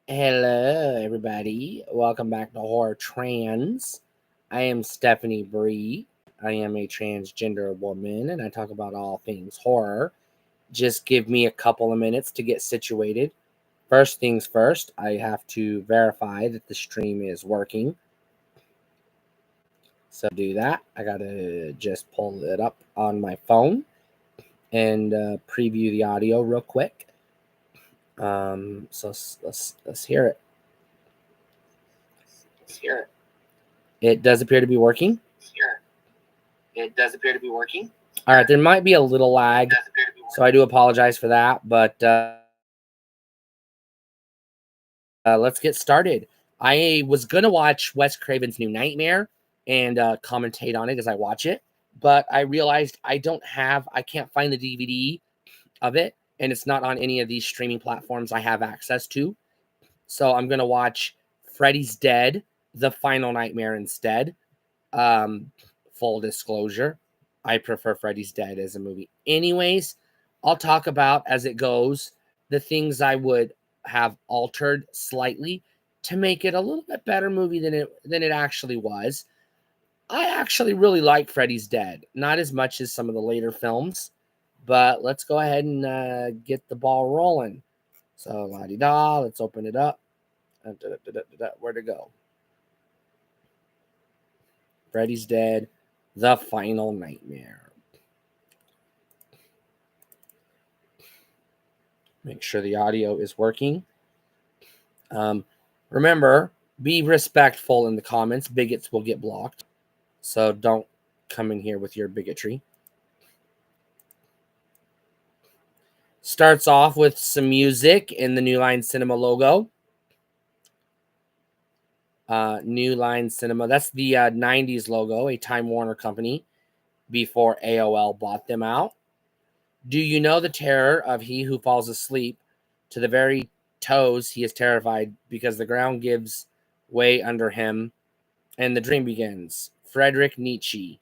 Hello, everybody. Welcome back to Horror Trans. I am Stephanie Bree. I am a transgender woman and I talk about all things horror. Just give me a couple of minutes to get situated. First things first, I have to verify that the stream is working. So, do that, I gotta just pull it up on my phone and preview the audio real quick. So, let's hear it. It does appear to be working. All right, there might be a little lag, so I do apologize for that. But let's get started. I was gonna watch Wes Craven's New Nightmare and commentate on it as I watch it, but I realized I can't find the DVD of it, and it's not on any of these streaming platforms I have access to. So I'm gonna watch Freddy's Dead: The Final Nightmare instead. Full disclosure, I prefer Freddy's Dead as a movie. Anyways, I'll talk about as it goes the things I would have altered slightly to make it a little bit better movie than it actually was. I actually really like Freddy's Dead, not as much as some of the later films, but let's go ahead and get the ball rolling. So, la di da, let's open it up. Where to go? Freddy's Dead: The Final Nightmare. Make sure the audio is working. Remember, be respectful in the comments. Bigots will get blocked. So don't come in here with your bigotry. Starts off with some music in the New Line Cinema logo. New Line Cinema. That's the 90s logo, a Time Warner company before AOL bought them out. Do you know the terror of he who falls asleep to the very toes? He is terrified because the ground gives way under him and the dream begins. Friedrich Nietzsche.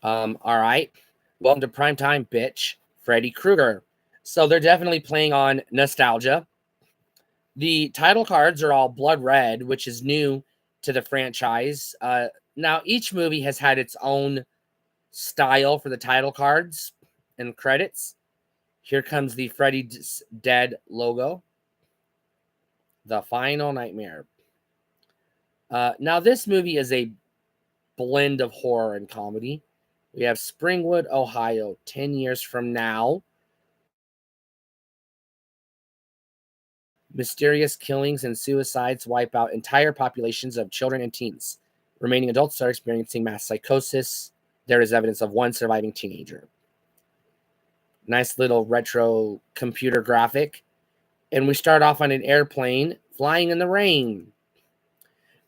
All right. Welcome to Primetime, bitch. Freddy Krueger. So they're definitely playing on nostalgia. The title cards are all blood red, which is new to the franchise. Now, each movie has had its own style for the title cards and credits. Here comes the Freddy's Dead logo. The Final Nightmare. Now, this movie is a blend of horror and comedy. We have Springwood, Ohio, 10 years from now. Mysterious killings and suicides wipe out entire populations of children and teens. Remaining adults are experiencing mass psychosis. There is evidence of one surviving teenager. Nice little retro computer graphic. And we start off on an airplane flying in the rain.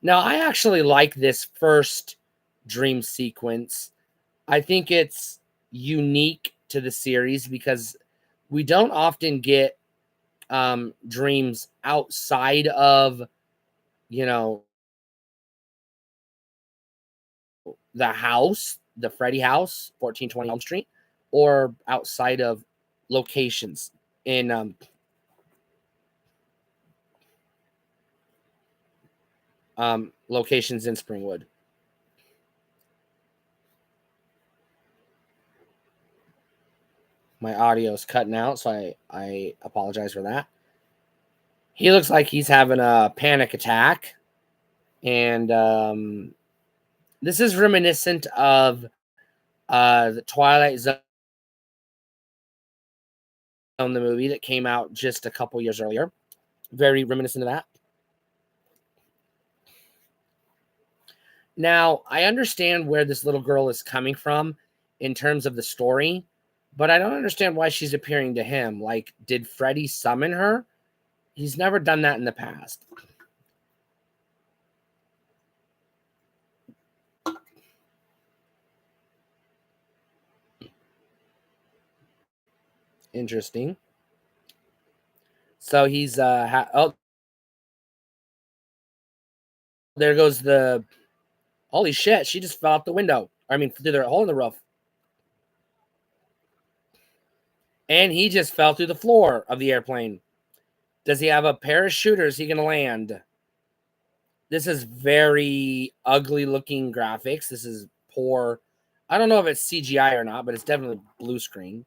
Now, I actually like this first dream sequence. I think it's unique to the series because we don't often get dreams outside of, the house, the Freddy house, 1420 Elm Street, or outside of locations in locations in Springwood. My audio is cutting out, so I apologize for that. He looks like he's having a panic attack, and this is reminiscent of the Twilight Zone, the movie that came out just a couple years earlier. Very reminiscent of that. Now, I understand where this little girl is coming from in terms of the story, but I don't understand why she's appearing to him. Like, did Freddy summon her? He's never done that in the past. Interesting. So he's there goes the holy shit, she just fell out the window. I mean, through the hole in the roof. And he just fell through the floor of the airplane. Does he have a parachute or is he going to land? This is very ugly looking graphics. This is poor. I don't know if it's CGI or not, but it's definitely blue screen.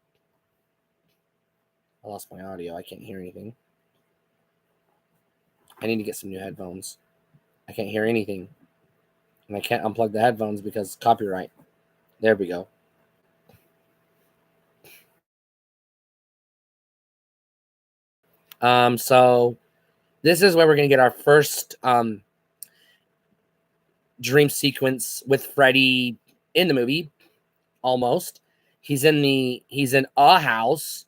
I lost my audio. I can't hear anything. I need to get some new headphones. I can't hear anything. And I can't unplug the headphones because copyright. There we go. So this is where we're going to get our first dream sequence with Freddy in the movie. Almost. He's in a house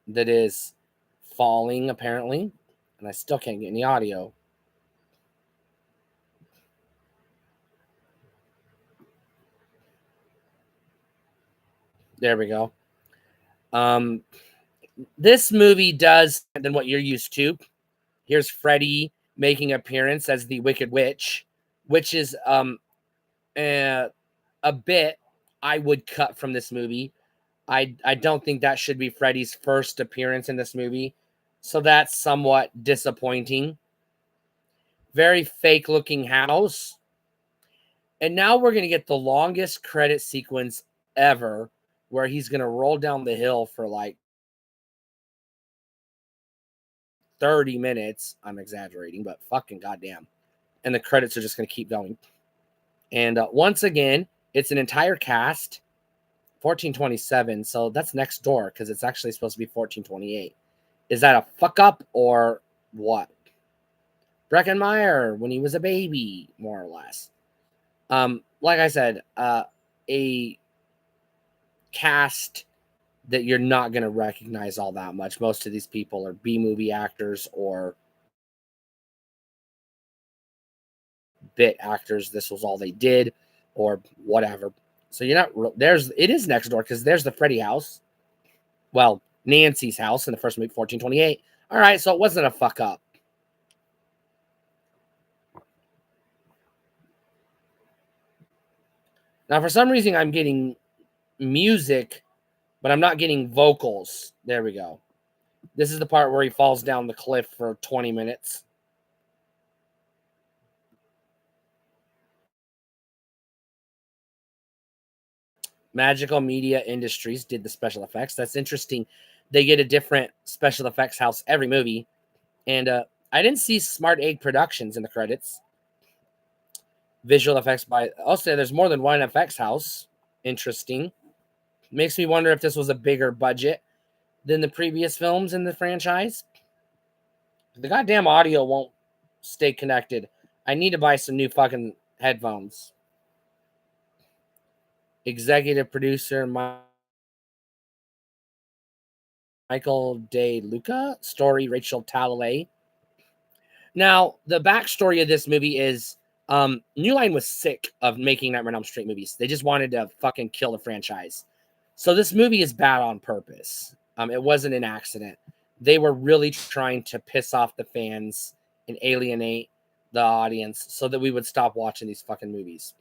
that is falling, apparently. And I still can't get any audio. There we go. This movie does than what you're used to. Here's Freddy making appearance as the Wicked Witch, which is a bit I would cut from this movie. I don't think that should be Freddy's first appearance in this movie. So that's somewhat disappointing. Very fake looking house. And now we're going to get the longest credit sequence ever where he's going to roll down the hill for like 30 minutes. I'm exaggerating, but fucking goddamn. And the credits are just going to keep going. And once again, it's an entire cast, 1427. So that's next door because it's actually supposed to be 1428. Is that a fuck up or what? Breckenmeyer when he was a baby, more or less. Like I said, a cast that you're not going to recognize all that much. Most of these people are B-movie actors or bit actors. This was all they did or whatever. So you're not it is next door because there's the Freddy house. Well, Nancy's house in the first movie, 1428. All right, so it wasn't a fuck up. Now, for some reason, I'm getting music, but I'm not getting vocals. There we go. This is the part where he falls down the cliff for 20 minutes. Magical Media Industries did the special effects. That's interesting. They get a different special effects house every movie. And I didn't see Smart Egg Productions in the credits. Visual effects by, I'll say there's more than one effects house. Interesting. Makes me wonder if this was a bigger budget than the previous films in the franchise. The goddamn audio won't stay connected. I need to buy some new fucking headphones. Executive producer Michael De Luca. Story Rachel Talalay. Now, the backstory of this movie is New Line was sick of making Nightmare on Elm Street movies. They just wanted to fucking kill the franchise. So this movie is bad on purpose. It wasn't an accident. They were really trying to piss off the fans and alienate the audience so that we would stop watching these fucking movies.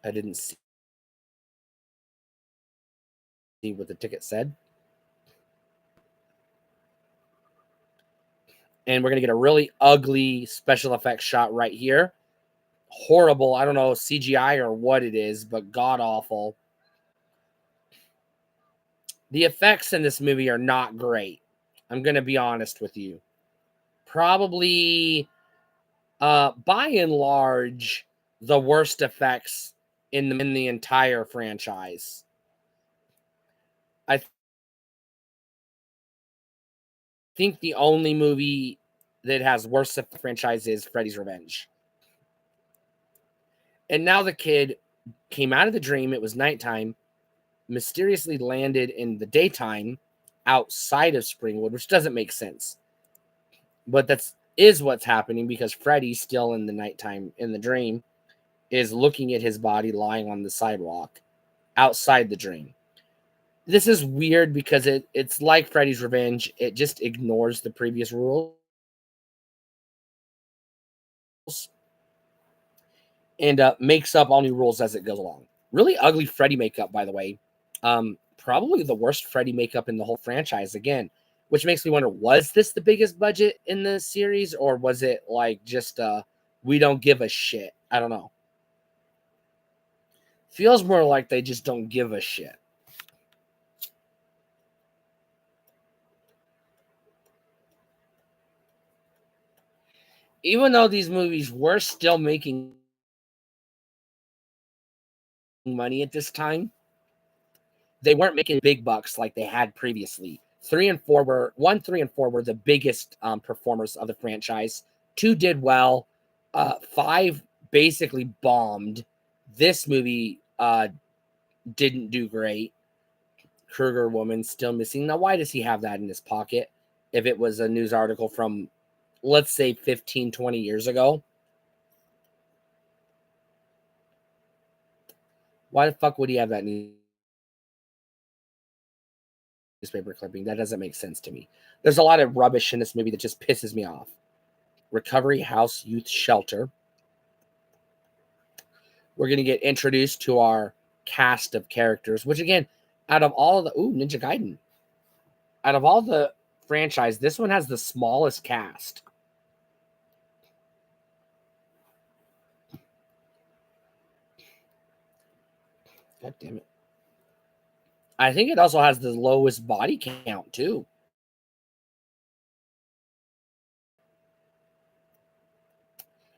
I didn't see what the ticket said. And we're going to get a really ugly special effects shot right here. Horrible. I don't know, CGI or what it is, but god awful. The effects in this movie are not great. I'm going to be honest with you. Probably, by and large, the worst effects in the entire franchise. I think the only movie that has worse of the franchise is Freddy's Revenge. And now the kid came out of the dream. It was nighttime, mysteriously landed in the daytime outside of Springwood, which doesn't make sense. But is what's happening because Freddy's still in the nighttime in the dream is looking at his body lying on the sidewalk outside the dream. This is weird because it's like Freddy's Revenge. It just ignores the previous rules. and makes up all new rules as it goes along. Really ugly Freddy makeup, by the way. Probably the worst Freddy makeup in the whole franchise again, which makes me wonder, was this the biggest budget in the series, or was it like just we don't give a shit? I don't know. Feels more like they just don't give a shit. Even though these movies were still making money at this time, they weren't making big bucks like they had previously. 3 and 4 were the biggest performers of the franchise. 2 did well. 5 basically bombed. This movie didn't do great. Krueger woman still missing. Now, why does he have that in his pocket? If it was a news article from, let's say, 15, 20 years ago, why the fuck would he have that newspaper clipping? That doesn't make sense to me. There's a lot of rubbish in this movie that just pisses me off. Recovery House Youth Shelter. We're going to get introduced to our cast of characters, which again, out of all of the Ninja Gaiden. Out of all the franchise, this one has the smallest cast. God damn it. I think it also has the lowest body count too.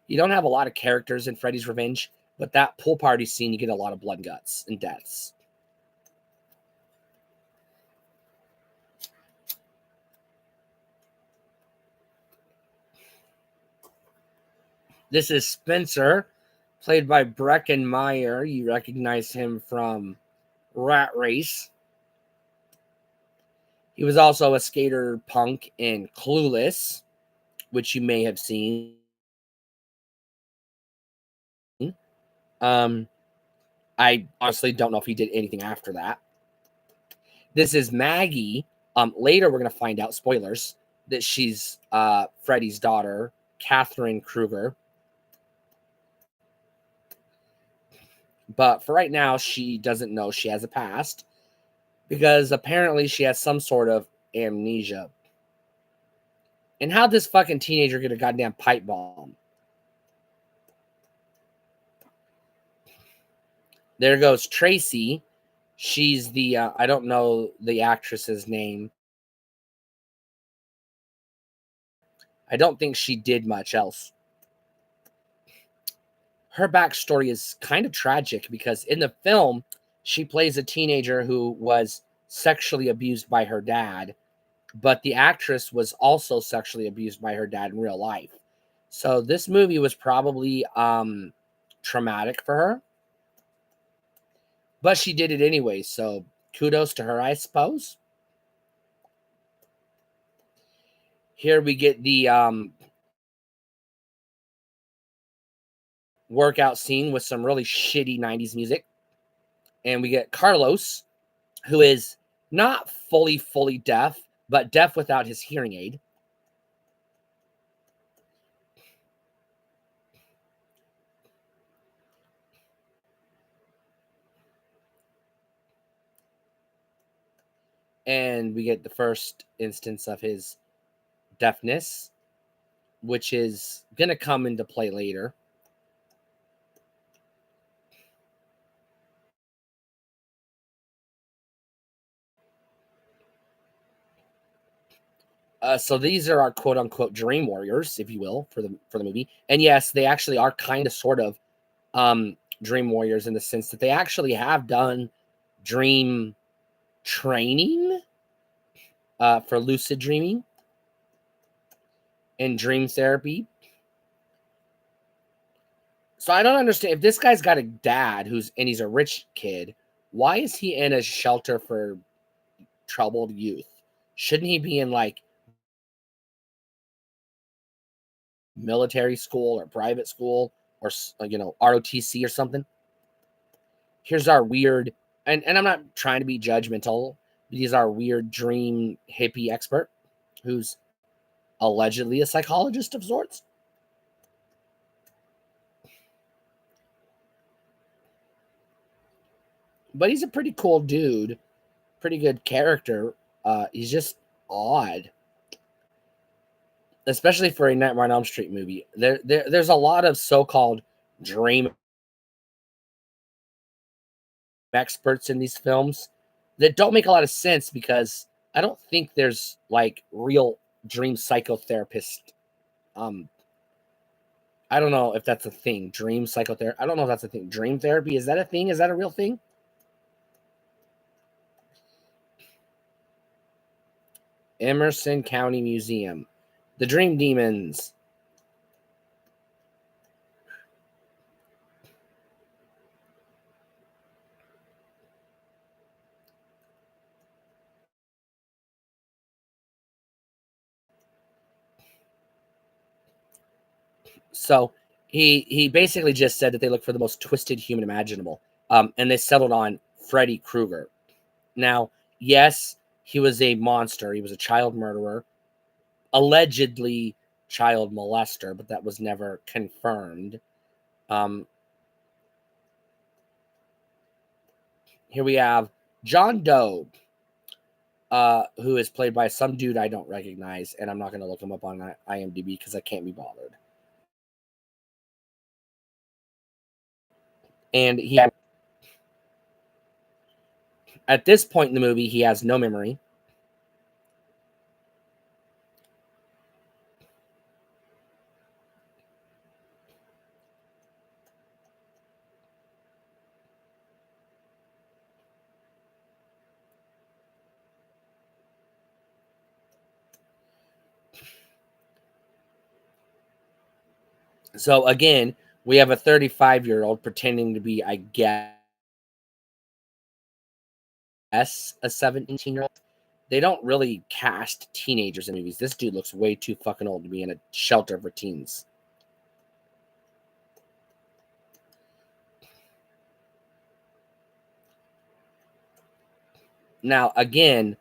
You don't have a lot of characters in Freddy's Revenge, but that pool party scene, you get a lot of blood and guts and deaths. This is Spencer, played by Brecken Meyer. You recognize him from Rat Race. He was also a skater punk in Clueless, which you may have seen. I honestly don't know if he did anything after that. This is Maggie. Later, we're going to find out, spoilers, that she's Freddy's daughter, Catherine Krueger. But for right now, she doesn't know she has a past because apparently she has some sort of amnesia. And how'd this fucking teenager get a goddamn pipe bomb? There goes Tracy. She's the, I don't know the actress's name. I don't think she did much else. Her backstory is kind of tragic because in the film, she plays a teenager who was sexually abused by her dad, but the actress was also sexually abused by her dad in real life. So this movie was probably traumatic for her, but she did it anyway. So kudos to her, I suppose. Here we get the workout scene with some really shitty 90s music. And we get Carlos, who is not fully deaf, but deaf without his hearing aid. And we get the first instance of his deafness, which is going to come into play later. So these are our quote unquote dream warriors, if you will, for the movie. And yes, they actually are kind of sort of dream warriors in the sense that they actually have done dream training for lucid dreaming and dream therapy. So I don't understand if this guy's got a dad he's a rich kid. Why is he in a shelter for troubled youth? Shouldn't he be in like military school or private school or ROTC or something? Here's our weird, and I'm not trying to be judgmental, but he's our weird dream hippie expert who's allegedly a psychologist of sorts. but he's a pretty cool dude, pretty good character. He's just odd, especially for a Nightmare on Elm Street movie. There's a lot of so-called dream experts in these films that don't make a lot of sense because I don't think there's like real dream psychotherapist. Um, I don't know if that's a thing. Dream psychotherapy. I don't know if that's a thing. Dream therapy, is that a thing? Is that a real thing? Emerson County Museum, the Dream Demons. So he basically just said that they look for the most twisted human imaginable, and they settled on Freddy Krueger. Now, yes, he was a monster. He was a child murderer, allegedly child molester, but that was never confirmed. Um, Here we have John Doe, who is played by some dude I don't recognize, and I'm not going to look him up on IMDb because I can't be bothered. And he, at this point in the movie, he has no memory. So again, we have a 35-year-old pretending to be, I guess, a 17-year-old. They don't really cast teenagers in movies. This dude looks way too fucking old to be in a shelter for teens. Now, again,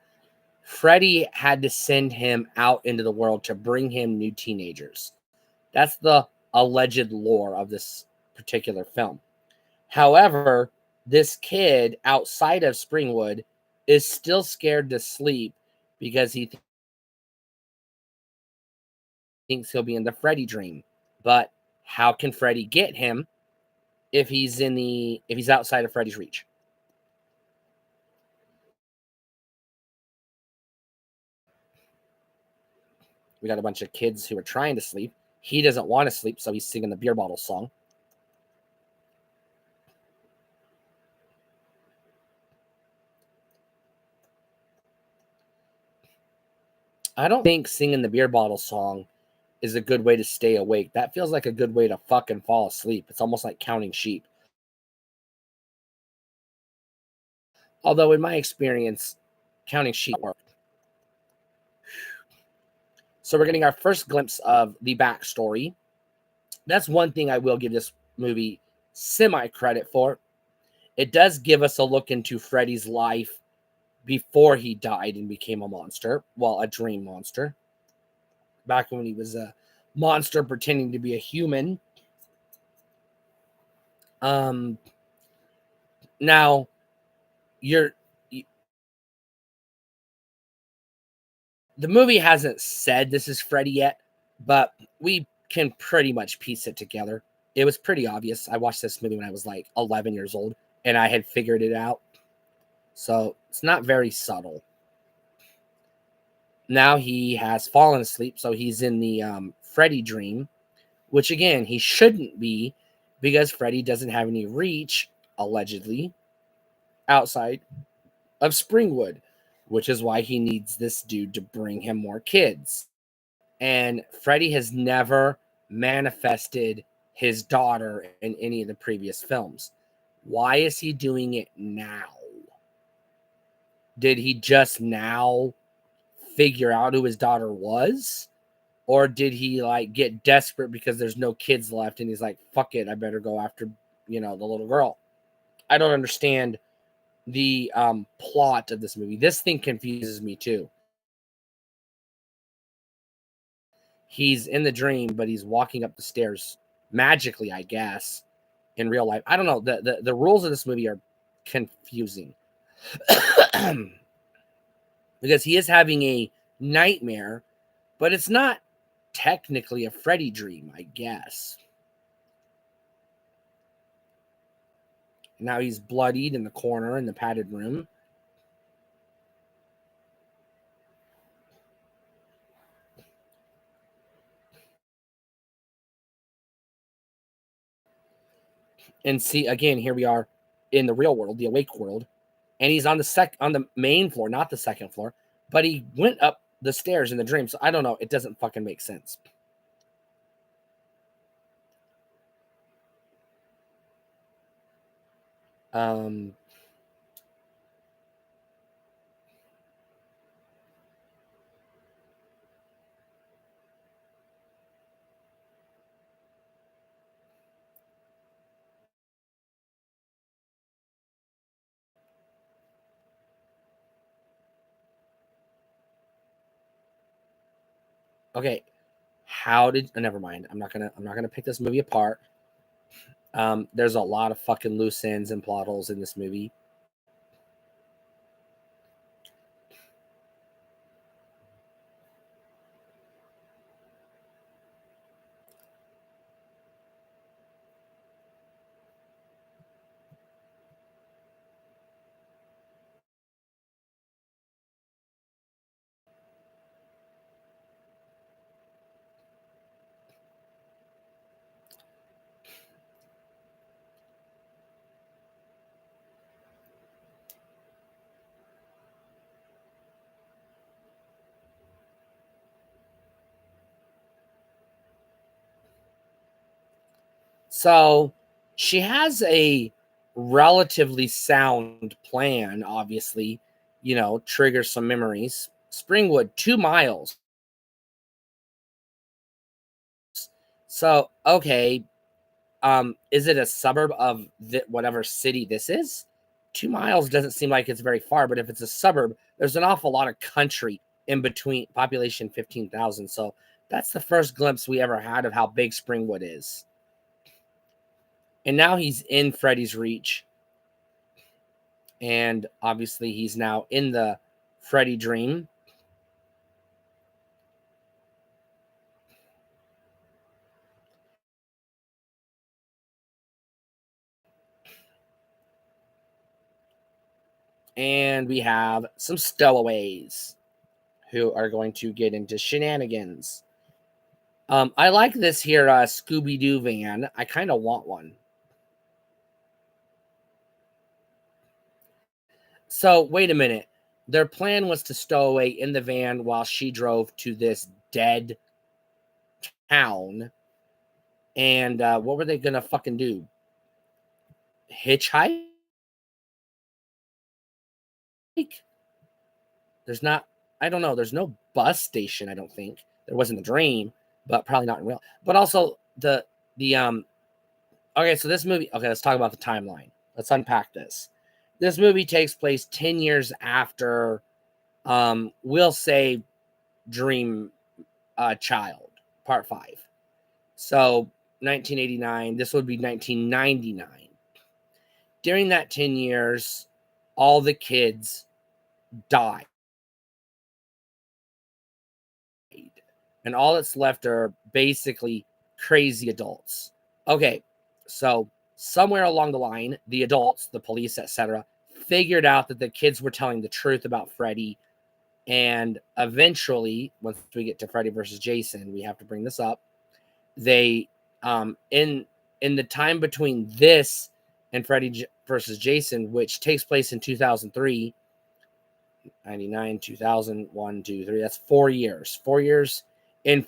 Freddy had to send him out into the world to bring him new teenagers. That's the alleged lore of this particular film. However, this kid outside of Springwood is still scared to sleep because he thinks he'll be in the Freddy dream. But how can Freddy get him if he's outside of Freddy's reach? We got a bunch of kids who are trying to sleep. He doesn't want to sleep, so he's singing the beer bottle song. I don't think singing the beer bottle song is a good way to stay awake. That feels like a good way to fucking fall asleep. It's almost like counting sheep. Although, in my experience, counting sheep work. So, we're getting our first glimpse of the backstory. That's one thing I will give this movie semi credit for. It does give us a look into Freddy's life before he died and became a monster. Well, a dream monster. Back when he was a monster pretending to be a human. Um, Now, you're the movie hasn't said this is Freddy yet, but we can pretty much piece it together. It was pretty obvious. I watched this movie when I was like 11 years old, and I had figured it out. So it's not very subtle. Now he has fallen asleep, so he's in the Freddy dream, which again, he shouldn't be because Freddy doesn't have any reach, allegedly, outside of Springwood, which is why he needs this dude to bring him more kids. And Freddy has never manifested his daughter in any of the previous films. Why is he doing it now? Did he just now figure out who his daughter was? Or did he like get desperate because there's no kids left and he's like, fuck it, I better go after, the little girl? I don't understand the plot of this movie. This thing confuses me too. He's in the dream, but he's walking up the stairs magically, I guess, in real life. I don't know. The rules of this movie are confusing because he is having a nightmare, but it's not technically a Freddy dream, I guess. Now he's bloodied in the corner in the padded room. And see, again, here we are in the real world, the awake world, and he's on the main floor, not the second floor, but he went up the stairs in the dream. So I don't know. It doesn't fucking make sense. Um, okay. How did never mind. I'm not gonna pick this movie apart. There's a lot of fucking loose ends and plot holes in this movie. So she has a relatively sound plan, obviously, triggers some memories. Springwood, 2 miles. So, okay. Is it a suburb of whatever city this is? 2 miles doesn't seem like it's very far, but if it's a suburb, there's an awful lot of country in between, population 15,000. So that's the first glimpse we ever had of how big Springwood is. And now he's in Freddy's reach. And obviously, he's now in the Freddy dream. And we have some stowaways who are going to get into shenanigans. I like this here Scooby Doo van. I kind of want one. So wait a minute. Their plan was to stow away in the van while she drove to this dead town. And what were they gonna fucking do? Hitchhike? There's not. I don't know. There's no bus station. I don't think there was in the dream, but probably not in real. But also the. Okay, so this movie. Okay, let's talk about the timeline. Let's unpack this. This movie takes place 10 years after. We'll say Dream Child Part 5. So 1989. This would be 1999. During that 10 years, all the kids died. And all that's left are basically crazy adults. Okay, so somewhere along the line, the adults, the police, etc., figured out that the kids were telling the truth about Freddy. And eventually, once we get to Freddy versus Jason, we have to bring this up. They, in the time between this and Freddy versus Jason, which takes place in 2003, 99, 2000, 1, 2, 3. That's 4 years. 4 years. In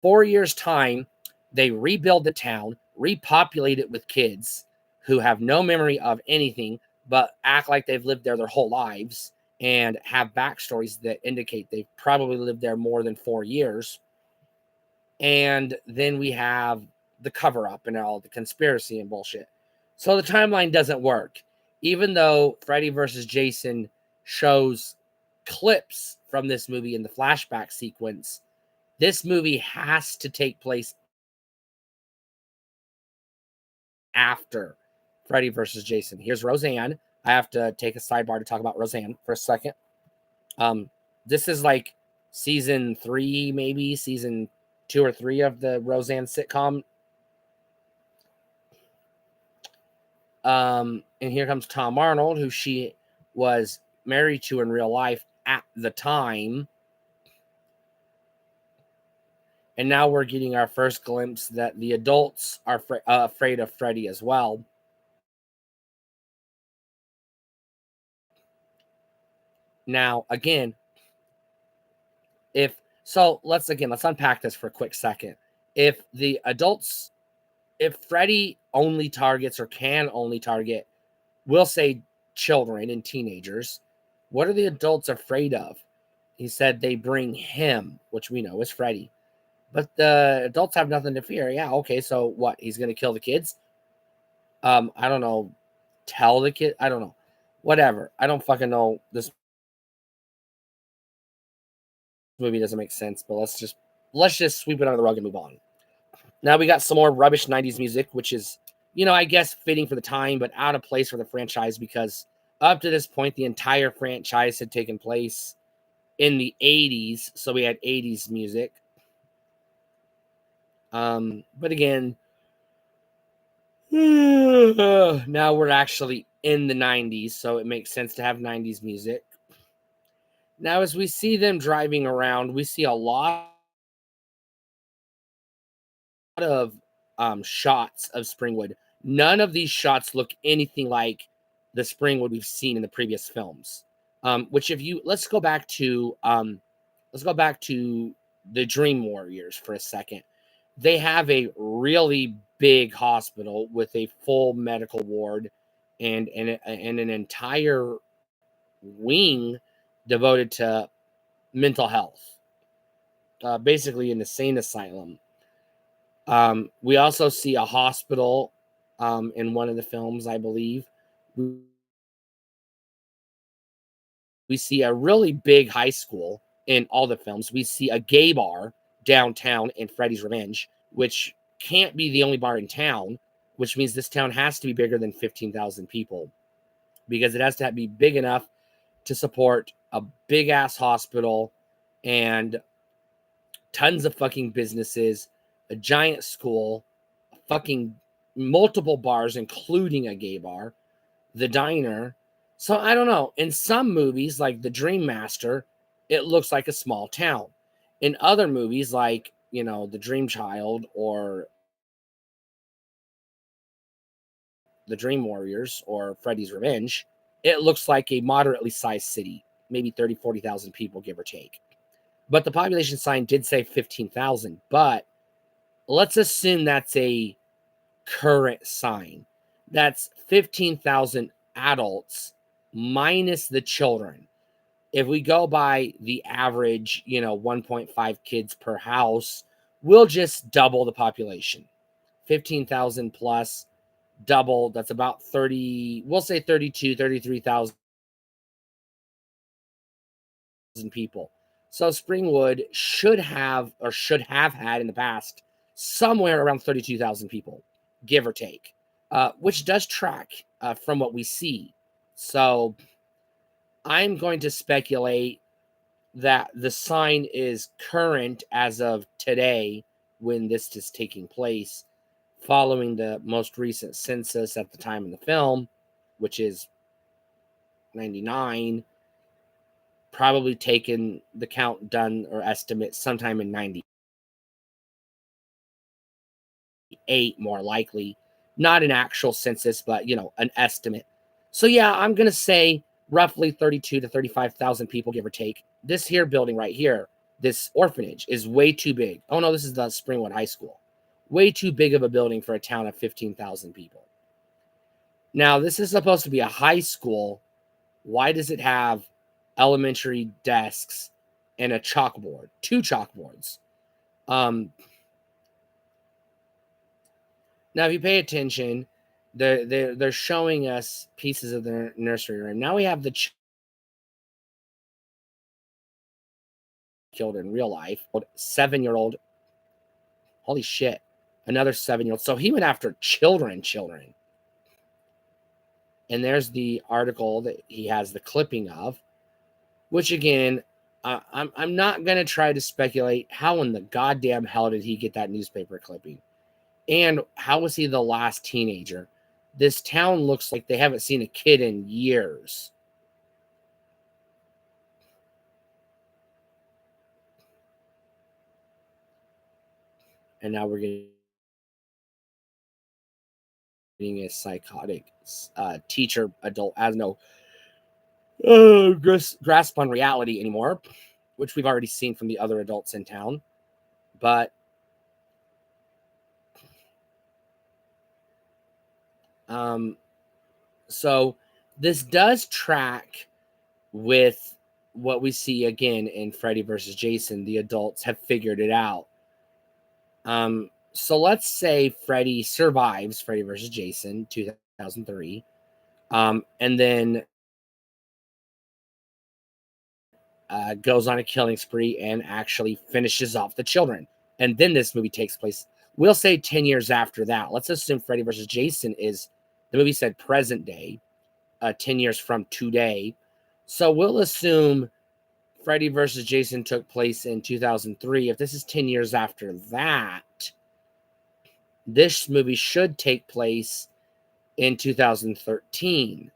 4 years' time, they rebuild the town, repopulate it with kids who have no memory of anything, but act like they've lived there their whole lives and have backstories that indicate they've probably lived there more than 4 years. And then we have the cover up and all the conspiracy and bullshit. So the timeline doesn't work. Even though Freddy versus Jason shows clips from this movie in the flashback sequence, this movie has to take place after Freddy versus Jason. Here's Roseanne. I have to take a sidebar to talk about Roseanne for a second. This is like season 3, maybe season 2 or 3 of the Roseanne sitcom. And here comes Tom Arnold, who she was married to in real life at the time. And now we're getting our first glimpse that the adults are afraid of Freddy as well. Now, again, let's unpack this for a quick second. If Freddy only targets or can only target, we'll say children and teenagers, what are the adults afraid of? He said they bring him, which we know is Freddy. But the adults have nothing to fear. Yeah, okay, so what? He's going to kill the kids? I don't know. Tell the kid? I don't know. Whatever. I don't fucking know. This movie doesn't make sense, but let's just sweep it under the rug and move on. Now we got some more rubbish 90s music, which is, I guess fitting for the time, but out of place for the franchise because up to this point, the entire franchise had taken place in the 80s. So we had 80s music. But again, now we're actually in the 90s, so it makes sense to have 90s music. Now, as we see them driving around, we see a lot of shots of Springwood. None of these shots look anything like the Springwood we've seen in the previous films. Let's go back to the Dream Warriors for a second. They have a really big hospital with a full medical ward and an entire wing devoted to mental health, basically an insane asylum. We also see a hospital in one of the films, I believe. We see a really big high school in all the films. We see a gay bar downtown in Freddy's Revenge, which can't be the only bar in town, which means this town has to be bigger than 15,000 people because it has to be big enough to support a big ass hospital and tons of fucking businesses, a giant school, fucking multiple bars, including a gay bar, the diner. So I don't know. In some movies, like The Dream Master, it looks like a small town. In other movies, like, The Dream Child or The Dream Warriors or Freddy's Revenge, it looks like a moderately sized city, maybe 30, 40,000 people, give or take. But the population sign did say 15,000. But let's assume that's a current sign. That's 15,000 adults minus the children. If we go by the average, 1.5 kids per house, we'll just double the population. 15,000 plus double, that's about 30, we'll say 32, 33,000 people. So Springwood should have had in the past somewhere around 32,000 people, give or take, which does track from what we see. So I'm going to speculate that the sign is current as of today when this is taking place, following the most recent census at the time of the film, which is 99, probably taken the count done or estimate sometime in 98, more likely. Not an actual census, but, an estimate. So, yeah, I'm going to say roughly 32 to 35,000 people, give or take. This here building right here, this orphanage, is way too big. Oh, no, this is the Springwood High School. Way too big of a building for a town of 15,000 people. Now, this is supposed to be a high school. Why does it have elementary desks and a chalkboard? 2 chalkboards. Now, if you pay attention, they're showing us pieces of the nursery room. Now we have the killed in real life, 7-year-old. Holy shit. another 7-year-old. So he went after children. And there's the article that he has the clipping of, which again, I'm not gonna try to speculate how in the goddamn hell did he get that newspaper clipping, and how was he the last teenager? This town looks like they haven't seen a kid in years. And now we're getting a psychotic teacher adult has no grasp on reality anymore, which we've already seen from the other adults in town. But so this does track with what we see again in Freddy versus Jason. The adults have figured it out. So let's say Freddy survives Freddy versus Jason 2003, and then goes on a killing spree and actually finishes off the children. And then this movie takes place, we'll say 10 years after that. Let's assume Freddy versus Jason is, the movie said present day, 10 years from today. So we'll assume Freddy versus Jason took place in 2003. If this is 10 years after that, this movie should take place in 2013.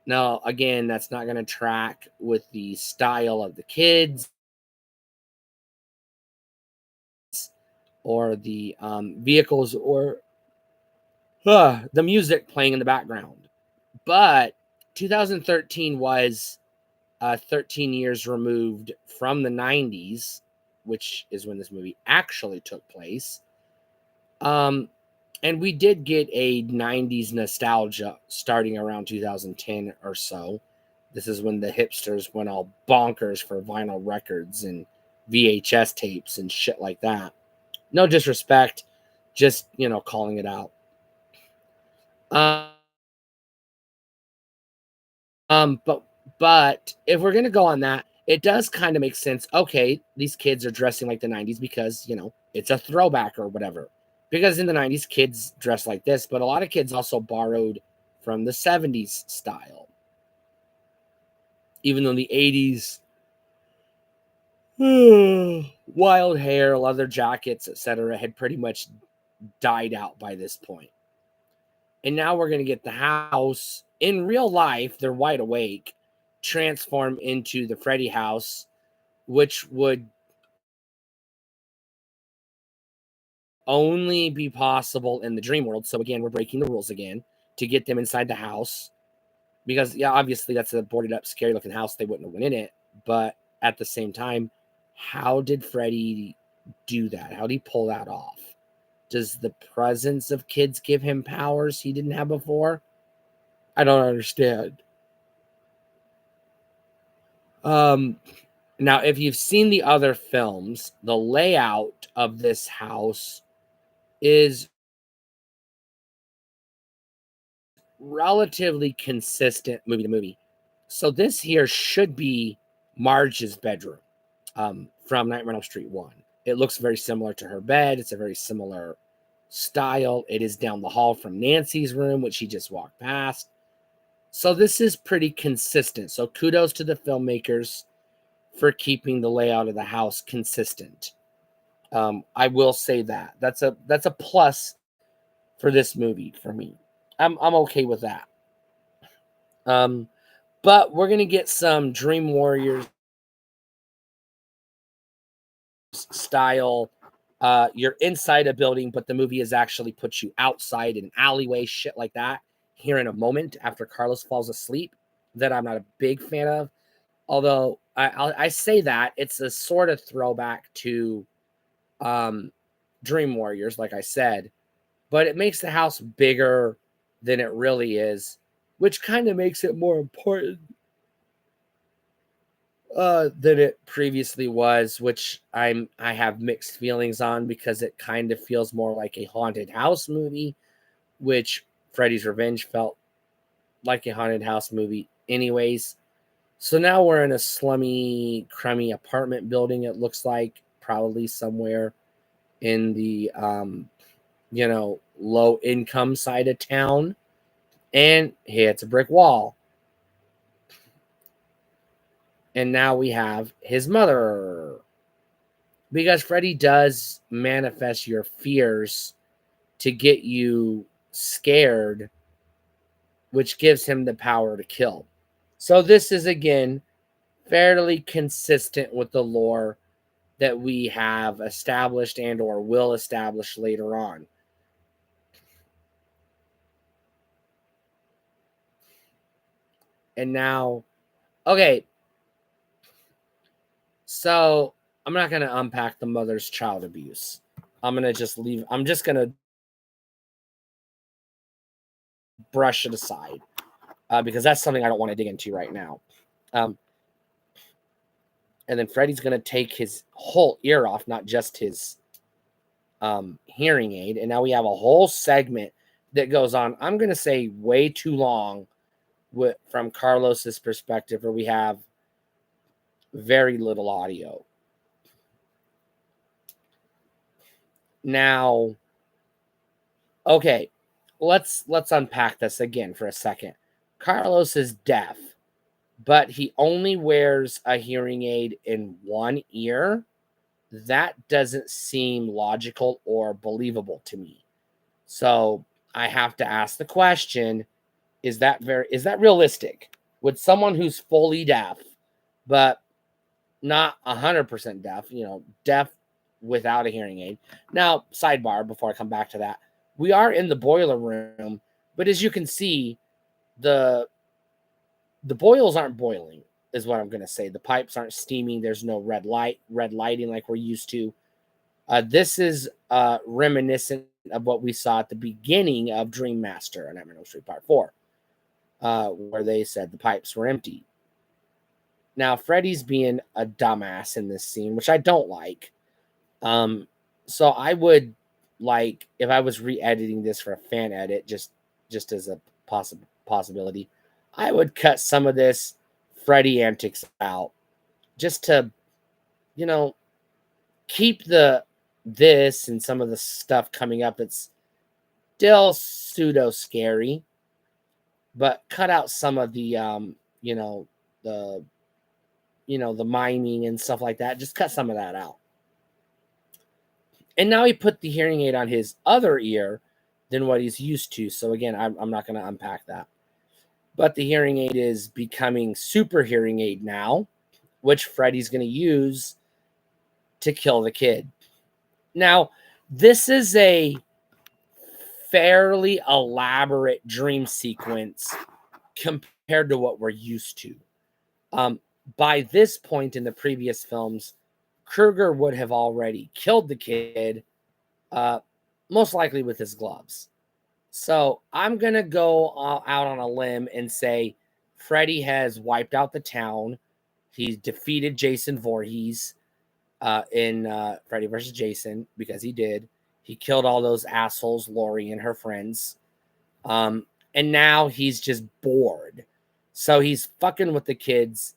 Now, again, that's not going to track with the style of the kids or the vehicles or the music playing in the background. But 2013 was 13 years removed from the 90s, which is when this movie actually took place. And we did get a 90s nostalgia starting around 2010 or so. This is when the hipsters went all bonkers for vinyl records and VHS tapes and shit like that. No disrespect, just, calling it out. But if we're gonna go on that, it does kind of make sense. Okay, these kids are dressing like the 90s because, it's a throwback or whatever. Because in the 90s, kids dress like this, but a lot of kids also borrowed from the 70s style. Even though in the 80s, wild hair, leather jackets, etc., had pretty much died out by this point. And now we're going to get the house in real life. They're wide awake, transform into the Freddy house, which would only be possible in the dream world. So again, we're breaking the rules again to get them inside the house because, yeah, obviously that's a boarded up, scary looking house. They wouldn't have went in it. But at the same time, how did Freddy do that? How did he pull that off? Does the presence of kids give him powers he didn't have before? I don't understand. Now, if you've seen the other films, the layout of this house is relatively consistent movie to movie. So this here should be Marge's bedroom from Nightmare on Elm Street 1. It looks very similar to her bed. It's a very similar style. It is down the hall from Nancy's room, which she just walked past. So this is pretty consistent. So kudos to the filmmakers for keeping the layout of the house consistent. I will say that. That's a plus for this movie for me. I'm okay with that. But we're gonna get some Dream Warriors style. You're inside a building, but the movie has actually put you outside in an alleyway, shit like that. Here in a moment after Carlos falls asleep, that I'm not a big fan of. Although I say that it's a sort of throwback to Dream Warriors, like I said, but it makes the house bigger than it really is, which kind of makes it more important than it previously was, which I have mixed feelings on because it kind of feels more like a haunted house movie, which Freddy's Revenge felt like a haunted house movie anyways. So now we're in a slummy, crummy apartment building, it looks like, probably somewhere in the low income side of town and hits a brick wall. And now we have his mother. Because Freddy does manifest your fears to get you scared, which gives him the power to kill. So this is again fairly consistent with the lore that we have established and or will establish later on. And now, okay, so I'm not going to unpack the mother's child abuse. I'm just going to brush it aside because that's something I don't want to dig into right now. And then Freddy's going to take his whole ear off, not just his hearing aid. And now we have a whole segment that goes on, I'm going to say way too long from Carlos's perspective, where we have very little audio. Now, okay, let's unpack this again for a second. Carlos is deaf, but he only wears a hearing aid in one ear. That doesn't seem logical or believable to me. So I have to ask the question, is that realistic? Would someone who's fully deaf, but not 100% deaf, deaf without a hearing aid. Now, sidebar, before I come back to that, we are in the boiler room, but as you can see, the boils aren't boiling, is what I'm going to say. The pipes aren't steaming. There's no red lighting like we're used to. This is reminiscent of what we saw at the beginning of Dream Master on Nightmare on Elm Street Part 4, where they said the pipes were empty. Now, Freddy's being a dumbass in this scene, which I don't like. So I would like, if I was re-editing this for a fan edit, just as a possibility, I would cut some of this Freddy antics out, just to, keep this and some of the stuff coming up that's still pseudo scary, but cut out some of the the miming and stuff like that. Just cut some of that out. And now he put the hearing aid on his other ear than what he's used to. So again, I'm not going to unpack that. But the hearing aid is becoming super hearing aid now, which Freddy's going to use to kill the kid. Now, this is a fairly elaborate dream sequence compared to what we're used to. By this point in the previous films, Krueger would have already killed the kid, most likely with his gloves. So I'm going to go out on a limb and say Freddy has wiped out the town. He's defeated Jason Voorhees in Freddy vs. Jason, because he did. He killed all those assholes, Laurie and her friends. And now he's just bored. So he's fucking with the kids,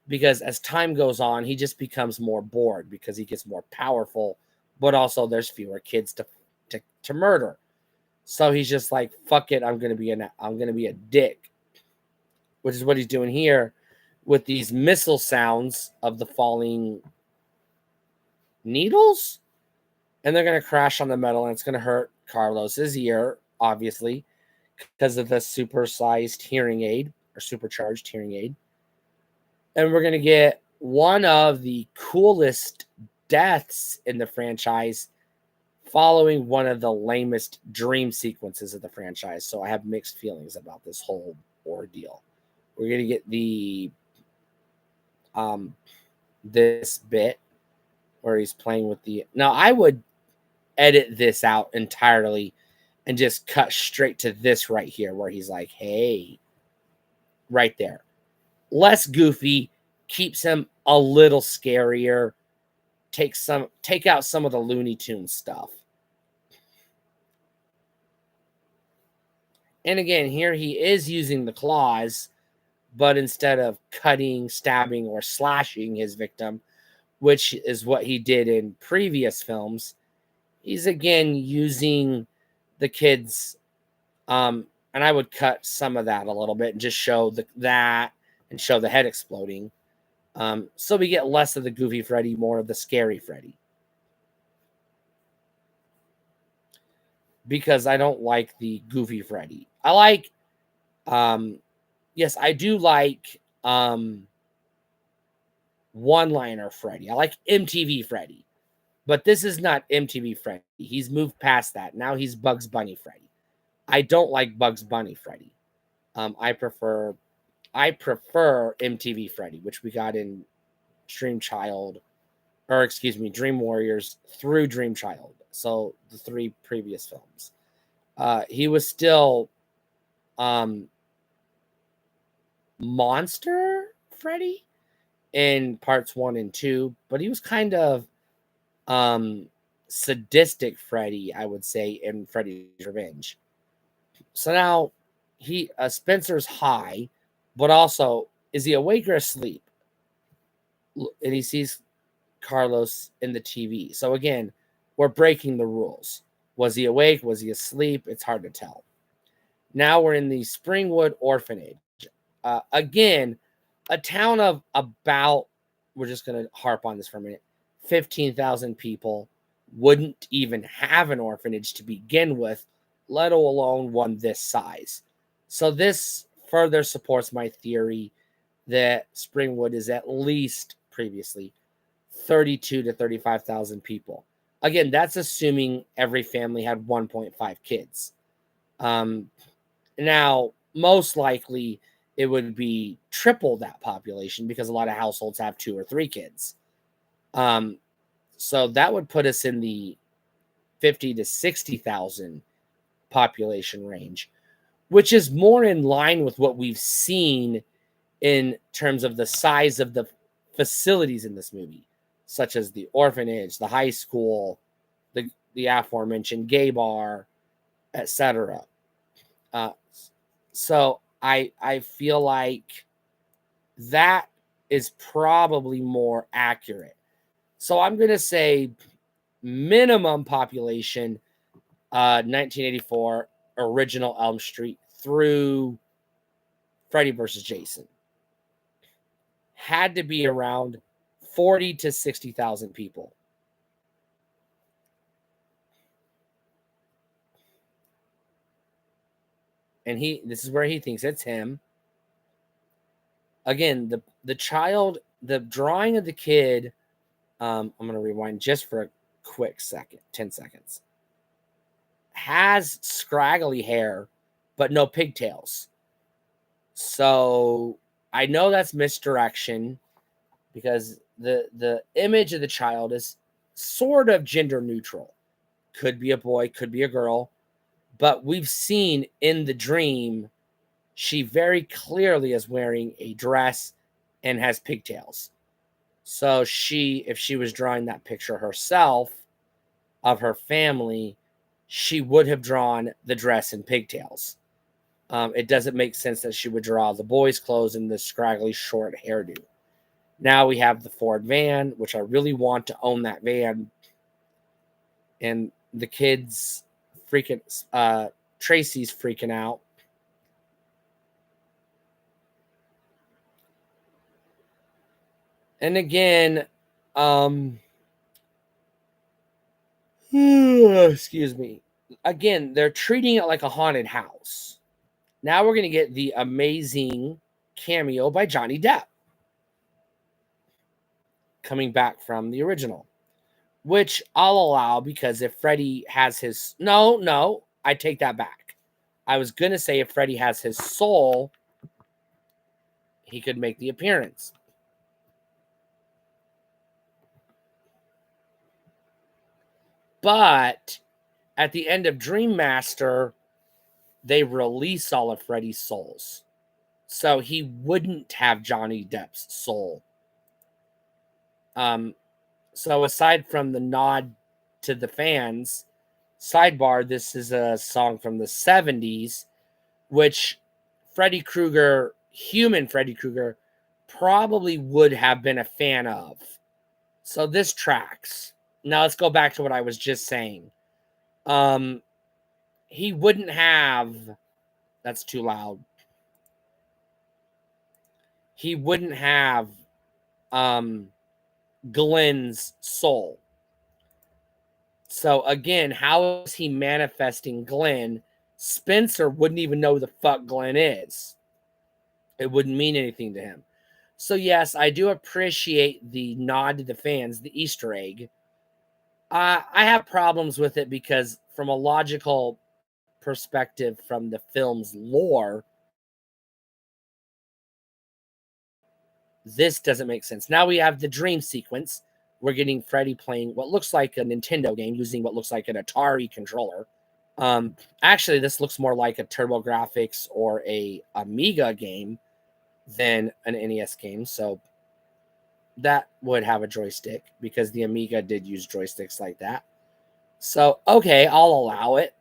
because as time goes on, he just becomes more bored because he gets more powerful, but also there's fewer kids to murder. So he's just like, fuck it, I'm gonna be a dick, which is what he's doing here with these missile sounds of the falling needles, and they're gonna crash on the metal, and it's gonna hurt Carlos's ear, obviously, because of the supersized hearing aid or supercharged hearing aid. And we're going to get one of the coolest deaths in the franchise following one of the lamest dream sequences of the franchise. So I have mixed feelings about this whole ordeal. We're going to get the this bit where he's playing with the... Now, I would edit this out entirely and just cut straight to this right here where he's like, hey, right there. Less goofy, keeps him a little scarier, take out some of the Looney Tunes stuff. And again, here he is using the claws, but instead of cutting, stabbing, or slashing his victim, which is what he did in previous films, he's again using the kids, and I would cut some of that a little bit and just show that and show the head exploding. So we get less of the goofy Freddy, more of the scary Freddy. Because I don't like the goofy Freddy. I like, yes, I do like one-liner Freddy. I like MTV Freddy. But this is not MTV Freddy. He's moved past that. Now he's Bugs Bunny Freddy. I don't like Bugs Bunny Freddy. I prefer MTV Freddy, which we got in Dream Warriors through Dream Child. So the 3 previous films. He was still Monster Freddy in parts 1 and 2, but he was kind of sadistic Freddy, I would say, in Freddy's Revenge. So now Spencer's high, but also, is he awake or asleep? And he sees Carlos in the TV. So again, we're breaking the rules. Was he awake? Was he asleep? It's hard to tell. Now we're in the Springwood Orphanage. Again, a town of about, we're just going to harp on this for a minute, 15,000 people wouldn't even have an orphanage to begin with, let alone one this size. So this further supports my theory that Springwood is at least previously 32 to 35,000 people. Again, that's assuming every family had 1.5 kids. Now, most likely, it would be triple that population because a lot of households have 2 or 3 kids. So that would put us in the 50 to 60,000 population range, which is more in line with what we've seen in terms of the size of the facilities in this movie, such as the orphanage, the high school, the aforementioned gay bar, etc. So I feel like that is probably more accurate. So I'm going to say minimum population, 1984, original Elm Street through Freddy versus Jason. Had to be around 40 to 60,000 people. And this is where he thinks it's him. Again, the child, the drawing of the kid, I'm going to rewind just for a quick second, 10 seconds. Has scraggly hair, but no pigtails. So I know that's misdirection because the image of the child is sort of gender neutral. Could be a boy, could be a girl. But we've seen in the dream, she very clearly is wearing a dress and has pigtails. So if she was drawing that picture herself of her family, she would have drawn the dress and pigtails. It doesn't make sense that she would draw the boy's clothes and the scraggly short hairdo. Now we have the Ford van, which I really want to own that van. And the kids freaking, Tracy's freaking out. And again, excuse me. Again, they're treating it like a haunted house. Now we're going to get the amazing cameo by Johnny Depp coming back from the original, which I'll allow because if Freddy has his... No, I take that back. I was going to say if Freddy has his soul, he could make the appearance. But at the end of Dream Master, they release all of Freddy's souls. So he wouldn't have Johnny Depp's soul. So aside from the nod to the fans, sidebar, this is a song from the 70s, which Freddy Krueger, human Freddy Krueger, probably would have been a fan of. So this tracks. Now let's go back to what I was just saying. he wouldn't have, that's too loud. He wouldn't have Glenn's soul. So again, how is he manifesting Glenn? Spencer wouldn't even know who the fuck Glenn is. It wouldn't mean anything to him. So yes, I do appreciate the nod to the fans, the Easter egg. I have problems with it because from a logical perspective from the film's lore, this doesn't make sense. Now we have the dream sequence. We're getting Freddy playing what looks like a Nintendo game using what looks like an Atari controller. Actually, this looks more like a TurboGrafx or a Amiga game than an NES game. So that would have a joystick because the Amiga did use joysticks like that. So, okay, I'll allow it.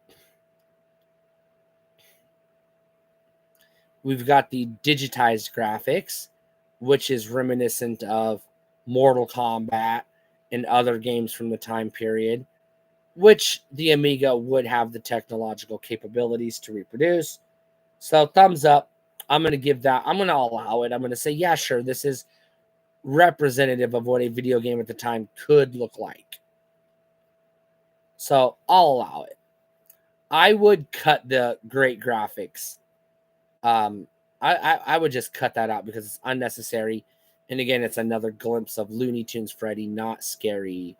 We've got the digitized graphics, which is reminiscent of Mortal Kombat and other games from the time period, which the Amiga would have the technological capabilities to reproduce. So thumbs up. I'm going to give that. I'm going to allow it. I'm going to say, yeah, sure. This is representative of what a video game at the time could look like. So I'll allow it. I would cut the great graphics. I would just cut that out because it's unnecessary. And again, it's another glimpse of Looney Tunes Freddy, not Scary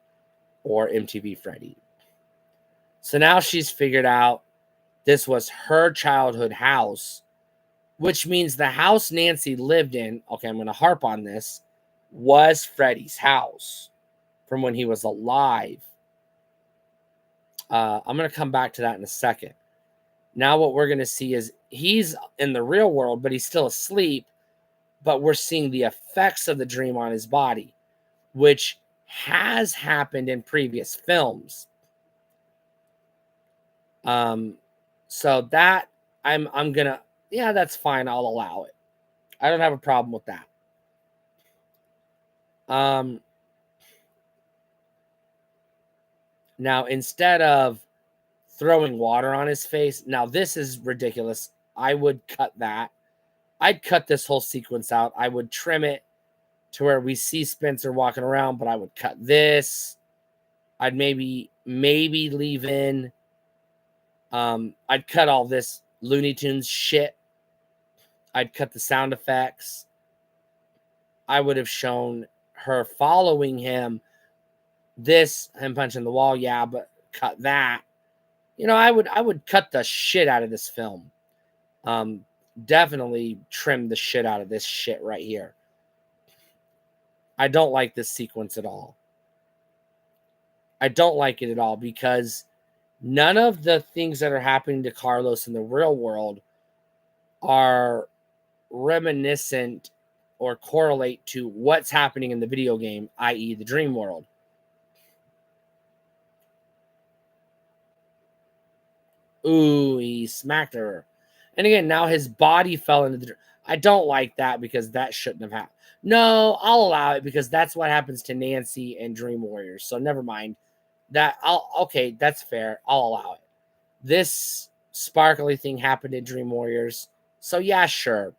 or MTV Freddy. So now she's figured out this was her childhood house, which means the house Nancy lived in, okay, I'm going to harp on this, was Freddy's house from when he was alive. I'm going to come back to that in a second. Now what we're going to see is he's in the real world, but he's still asleep, but we're seeing the effects of the dream on his body, which has happened in previous films. So that I'm gonna, yeah, that's fine. I'll allow it. I don't have a problem with that. Now instead of throwing water on his face, now this is ridiculous. I would cut that. I'd cut this whole sequence out. I would trim it to where we see Spencer walking around, but I would cut this. I'd maybe leave in. I'd cut all this Looney Tunes shit. I'd cut the sound effects. I would have shown her following him. This, him punching the wall, yeah, but cut that. You know, I would cut the shit out of this film. Definitely trim the shit out of this shit right here. I don't like this sequence at all. I don't like it at all because none of the things that are happening to Carlos in the real world are reminiscent or correlate to what's happening in the video game, i.e. the dream world. Ooh, he smacked her. And again, now his body fell into the... I don't like that because that shouldn't have happened. No, I'll allow it because that's what happens to Nancy and Dream Warriors. So never mind. Okay, that's fair. I'll allow it. This sparkly thing happened in Dream Warriors. So yeah, sure.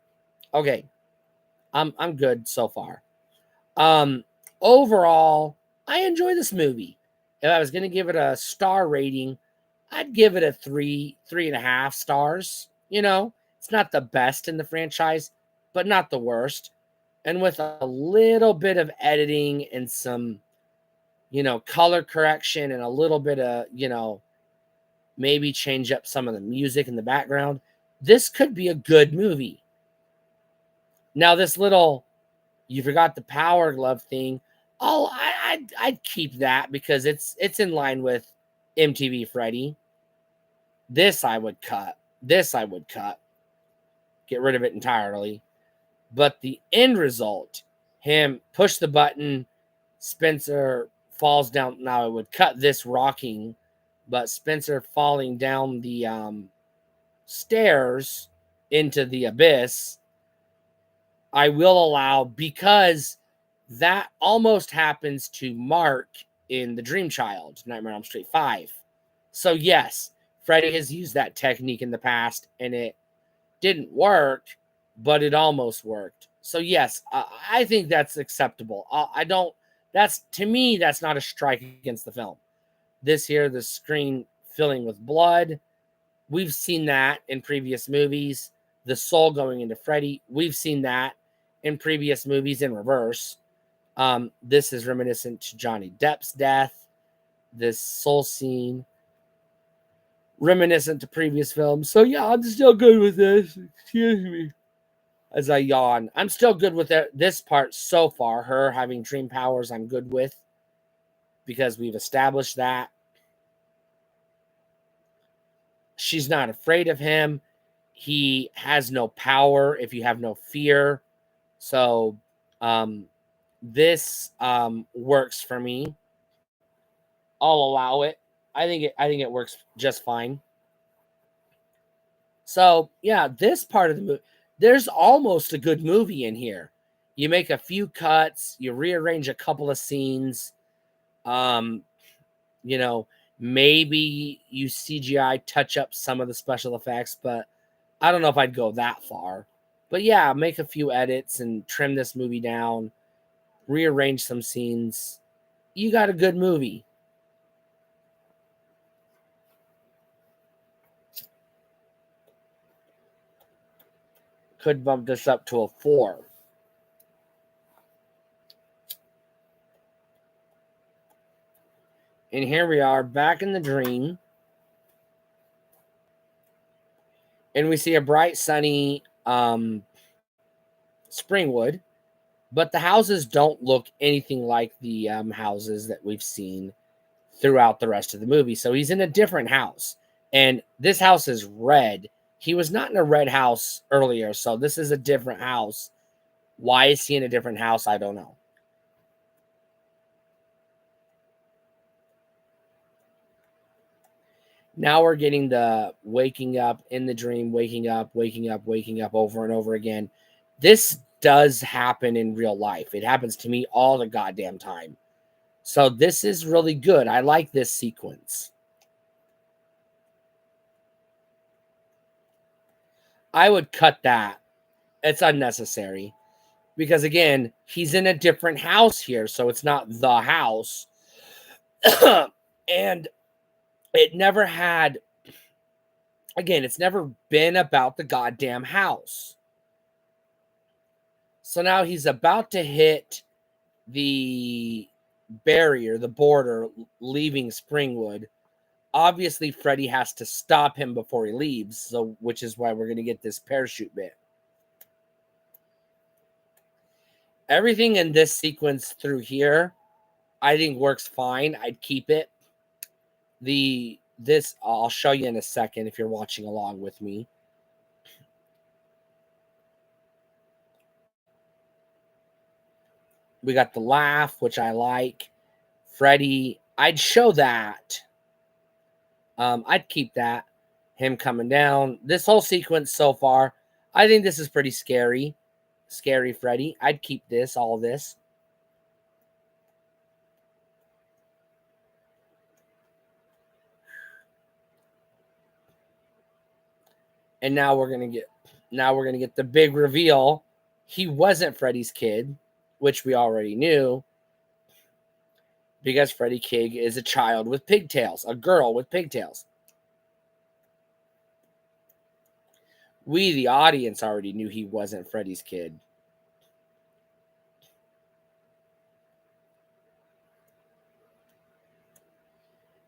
Okay. I'm good so far. Overall, I enjoy this movie. If I was going to give it a star rating, I'd give it a 3.5 stars. You know, it's not the best in the franchise, but not the worst. And with a little bit of editing and some, you know, color correction and a little bit of, you know, maybe change up some of the music in the background, this could be a good movie. Now, this little, you forgot the power glove thing. Oh, I'd keep that because it's in line with MTV Freddy. This I would cut. This I would cut. Get rid of it entirely. But the end result, him push the button, Spencer falls down. Now I would cut this rocking, but Spencer falling down the stairs into the abyss, I will allow because that almost happens to Mark in The Dream Child, Nightmare on Elm Street 5. So yes, Freddy has used that technique in the past, and it didn't work, but it almost worked. So yes, I think that's acceptable. I don't. That's to me, that's not a strike against the film. This here, the screen filling with blood. We've seen that in previous movies. The soul going into Freddy. We've seen that in previous movies in reverse. This is reminiscent to Johnny Depp's death. This soul scene, reminiscent to previous films. So yeah, I'm still good with this. Excuse me. As I yawn, I'm still good with this part so far. Her having dream powers, I'm good with because we've established that. She's not afraid of him. He has no power if you have no fear. So um, this works for me. I'll allow it. I think it works just fine. So yeah, this part of the movie, there's almost a good movie in here. You make a few cuts, you rearrange a couple of scenes. Um, you know, maybe you CGI touch up some of the special effects, but I don't know if I'd go that far. But yeah, make a few edits and trim this movie down, rearrange some scenes. You got a good movie. Could bump this up to a 4. And here we are back in the dream. And we see a bright, sunny Springwood. But the houses don't look anything like the houses that we've seen throughout the rest of the movie. So he's in a different house. And this house is red. He was not in a red house earlier. So this is a different house. Why is he in a different house? I don't know. Now we're getting the waking up in the dream, waking up, waking up, waking up over and over again. This does happen in real life. It happens to me all the goddamn time. So this is really good. I like this sequence. I would cut that. It's unnecessary. Because again, he's in a different house here, so it's not the house. And it never had, again, it's never been about the goddamn house. So now he's about to hit the barrier, the border, leaving Springwood. Obviously, Freddy has to stop him before he leaves, so which is why we're going to get this parachute bit. Everything in this sequence through here, I think works fine. I'd keep it. This I'll show you in a second if you're watching along with me. We got the laugh, which I like. Freddy, I'd show that. I'd keep that. Him coming down. This whole sequence so far, I think this is pretty scary. Scary Freddy. I'd keep this, all this. And now we're gonna get the big reveal. He wasn't Freddy's kid, which we already knew. Because Freddy Krueger is a child with pigtails, a girl with pigtails. We, the audience, already knew he wasn't Freddy's kid.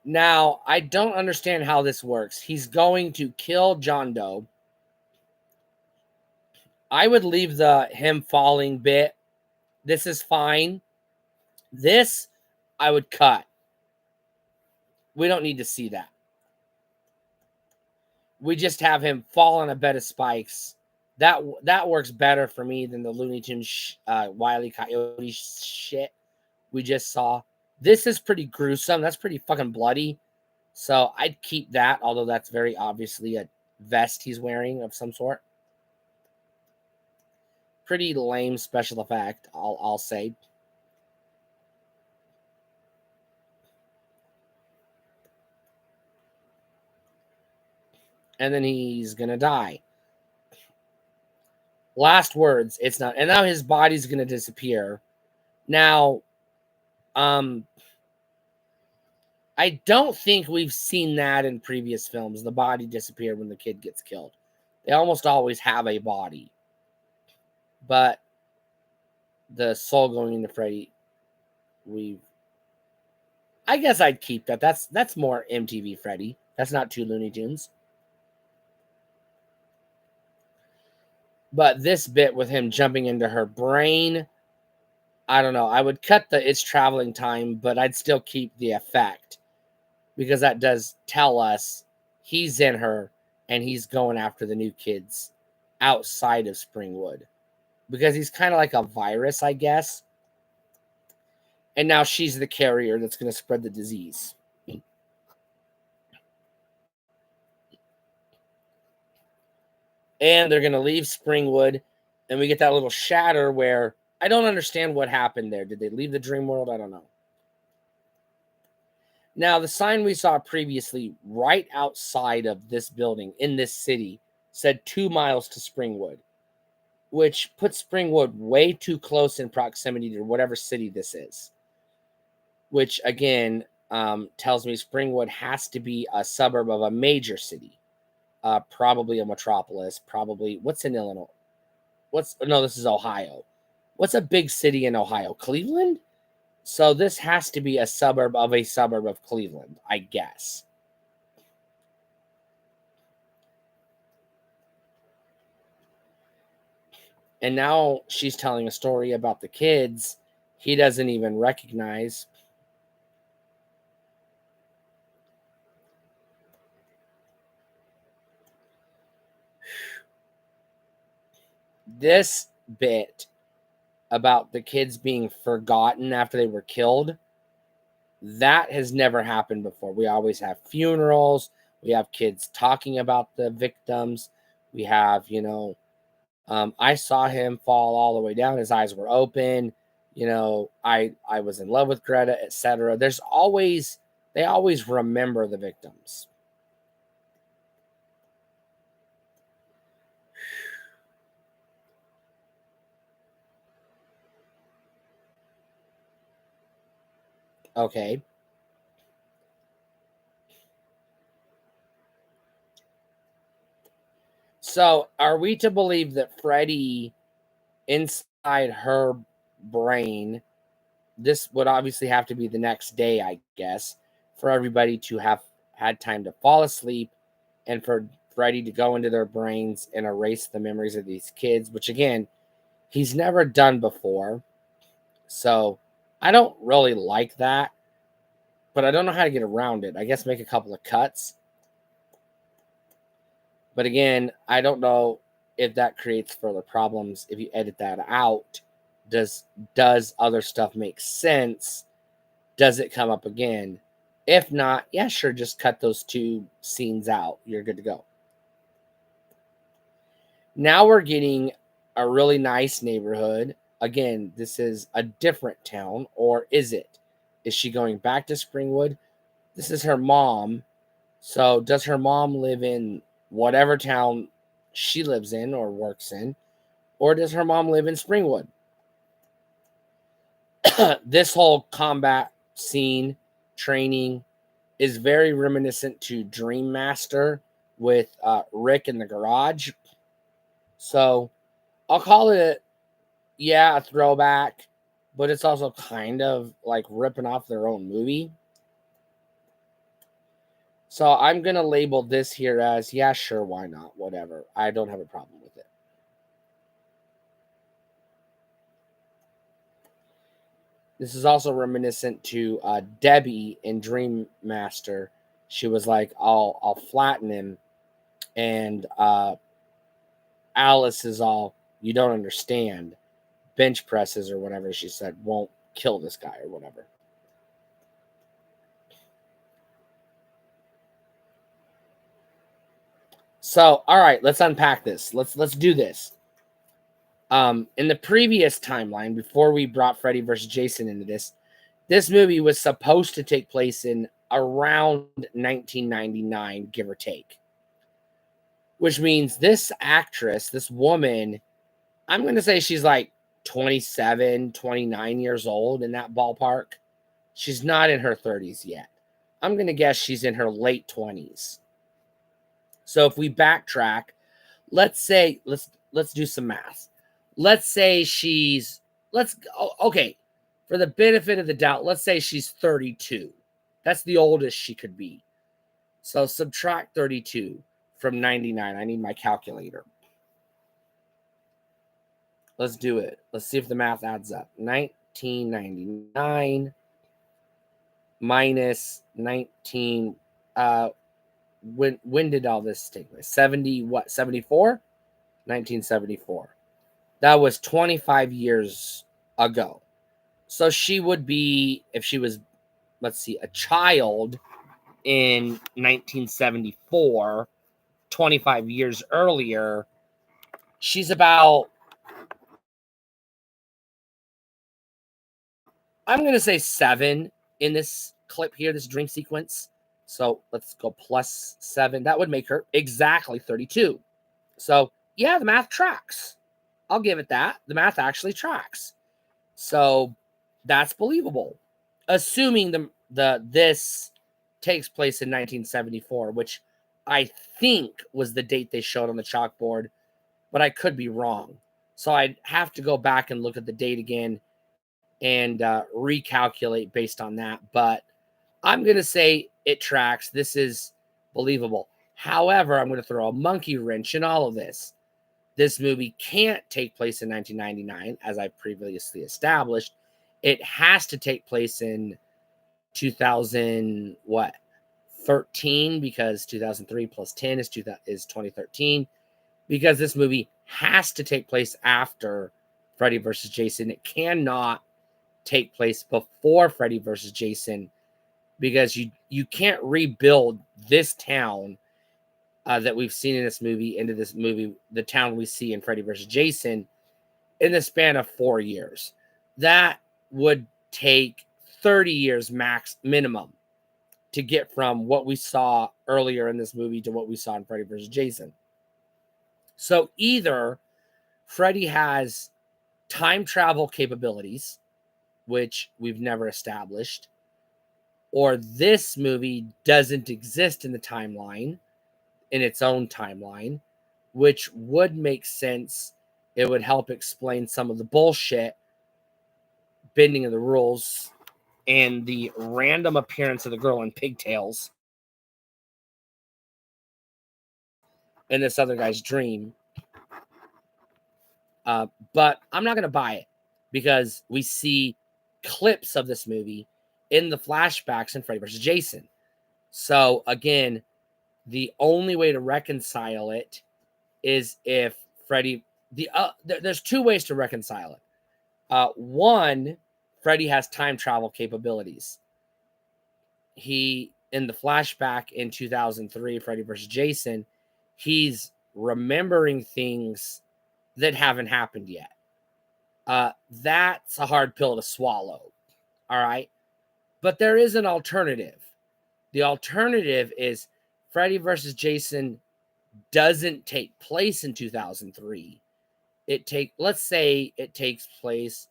Now, I don't understand how this works. He's going to kill John Doe. I would leave the him falling bit. This is fine. This, I would cut. We don't need to see that. We just have him fall on a bed of spikes. That works better for me than the Looney Tunes Wile E. Coyote shit we just saw. This is pretty gruesome. That's pretty fucking bloody. So I'd keep that, although that's very obviously a vest he's wearing of some sort. Pretty lame special effect, I'll say. and then he's gonna die. Last words, it's not, and now his body's gonna disappear. Now, um, I don't think we've seen that in previous films. The body disappear when the kid gets killed. They almost always have a body, but the soul going into Freddy, we. I guess I'd keep that. That's more MTV Freddy. That's not too Looney Tunes. But this bit with him jumping into her brain, I don't know. I would cut the it's traveling time, but I'd still keep the effect because that does tell us he's in her and he's going after the new kids outside of Springwood because he's kind of like a virus, I guess. And now she's the carrier that's going to spread the disease. And they're going to leave Springwood, and we get that little shatter where I don't understand what happened there. Did they leave the dream world? I don't know. Now, the sign we saw previously right outside of this building in this city said 2 miles to Springwood, which puts Springwood way too close in proximity to whatever city this is, which again tells me Springwood has to be a suburb of a major city, probably a metropolis, probably what's in Illinois? This is Ohio. What's a big city in Ohio? Cleveland? So this has to be a suburb of Cleveland, I guess. And now she's telling a story about the kids he doesn't even recognize. This bit about the kids being forgotten after they were killed, that has never happened before. We always have funerals. We have kids talking about the victims. We have, I saw him fall all the way down. His eyes were open. I was in love with Greta, etc. They always remember the victims. Okay. So, are we to believe that Freddy inside her brain, this would obviously have to be the next day, I guess, for everybody to have had time to fall asleep and for Freddy to go into their brains and erase the memories of these kids, which again, he's never done before. So, I don't really like that, but I don't know how to get around it. I guess make a couple of cuts. But again, I don't know if that creates further problems if you edit that out. Does other stuff make sense? Does it come up again? If not, yeah, sure, just cut those 2 scenes out. You're good to go. Now we're getting a really nice neighborhood. Again, this is a different town, or is it? Is she going back to Springwood? This is her mom. So does her mom live in whatever town she lives in or works in? Or does her mom live in Springwood? This whole combat scene, training, is very reminiscent to Dream Master with Rick in the garage. So I'll call it, a throwback, but it's also kind of like ripping off their own movie. So I'm going to label this here as, yeah, sure, why not? Whatever. I don't have a problem with it. This is also reminiscent to Debbie in Dream Master. She was like, I'll flatten him. And Alice is all, you don't understand. Bench presses or whatever she said won't kill this guy or whatever. So, all right, let's unpack this. Let's do this. In the previous timeline, before we brought Freddy versus Jason into this movie was supposed to take place in around 1999, give or take. which means this actress, this woman, I'm going to say she's like 27, 29 years old, in that ballpark. She's not in her 30s yet. I'm going to guess she's in her late 20s. So if we backtrack, let's say let's do some math. Let's say okay, for the benefit of the doubt, let's say she's 32. That's the oldest she could be. So subtract 32 from 99. I need my calculator. Let's do it. Let's see if the math adds up. 1999 minus 19. When did all this take place? 70 what? 74? 1974. That was 25 years ago. So she would be, if she was, let's see, a child in 1974, 25 years earlier, she's about, I'm going to say 7 in this clip here, this dream sequence. So let's go plus 7. That would make her exactly 32. So yeah, the math tracks. I'll give it that. The math actually tracks. So that's believable. Assuming this takes place in 1974, which I think was the date they showed on the chalkboard, but I could be wrong. So I'd have to go back and look at the date again and recalculate based on that. But I'm going to say it tracks. This is believable. However, I'm going to throw a monkey wrench in all of this. This movie can't take place in 1999, as I previously established. It has to take place in 2013, because 2003 plus 10 is 2013, because this movie has to take place after Freddy versus Jason. It cannot take place before Freddy versus Jason, because you can't rebuild this town that we've seen in this movie into this movie, the town we see in Freddy vs. Jason, in the span of 4 years. That would take 30 years max minimum to get from what we saw earlier in this movie to what we saw in Freddy vs. Jason. So either Freddy has time travel capabilities, which we've never established, or this movie doesn't exist in the timeline, in its own timeline, which would make sense. It would help explain some of the bullshit, bending of the rules, and the random appearance of the girl in pigtails in this other guy's dream. But I'm not going to buy it, because we see clips of this movie in the flashbacks in Freddy vs. Jason. So again, the only way to reconcile it is if Freddy, there's 2 ways to reconcile it. One, Freddy has time travel capabilities. He, in the flashback in 2003, Freddy vs. Jason, he's remembering things that haven't happened yet. That's a hard pill to swallow. All right. But there is an alternative. The alternative is Freddy vs. Jason doesn't take place in 2003. Let's say it takes place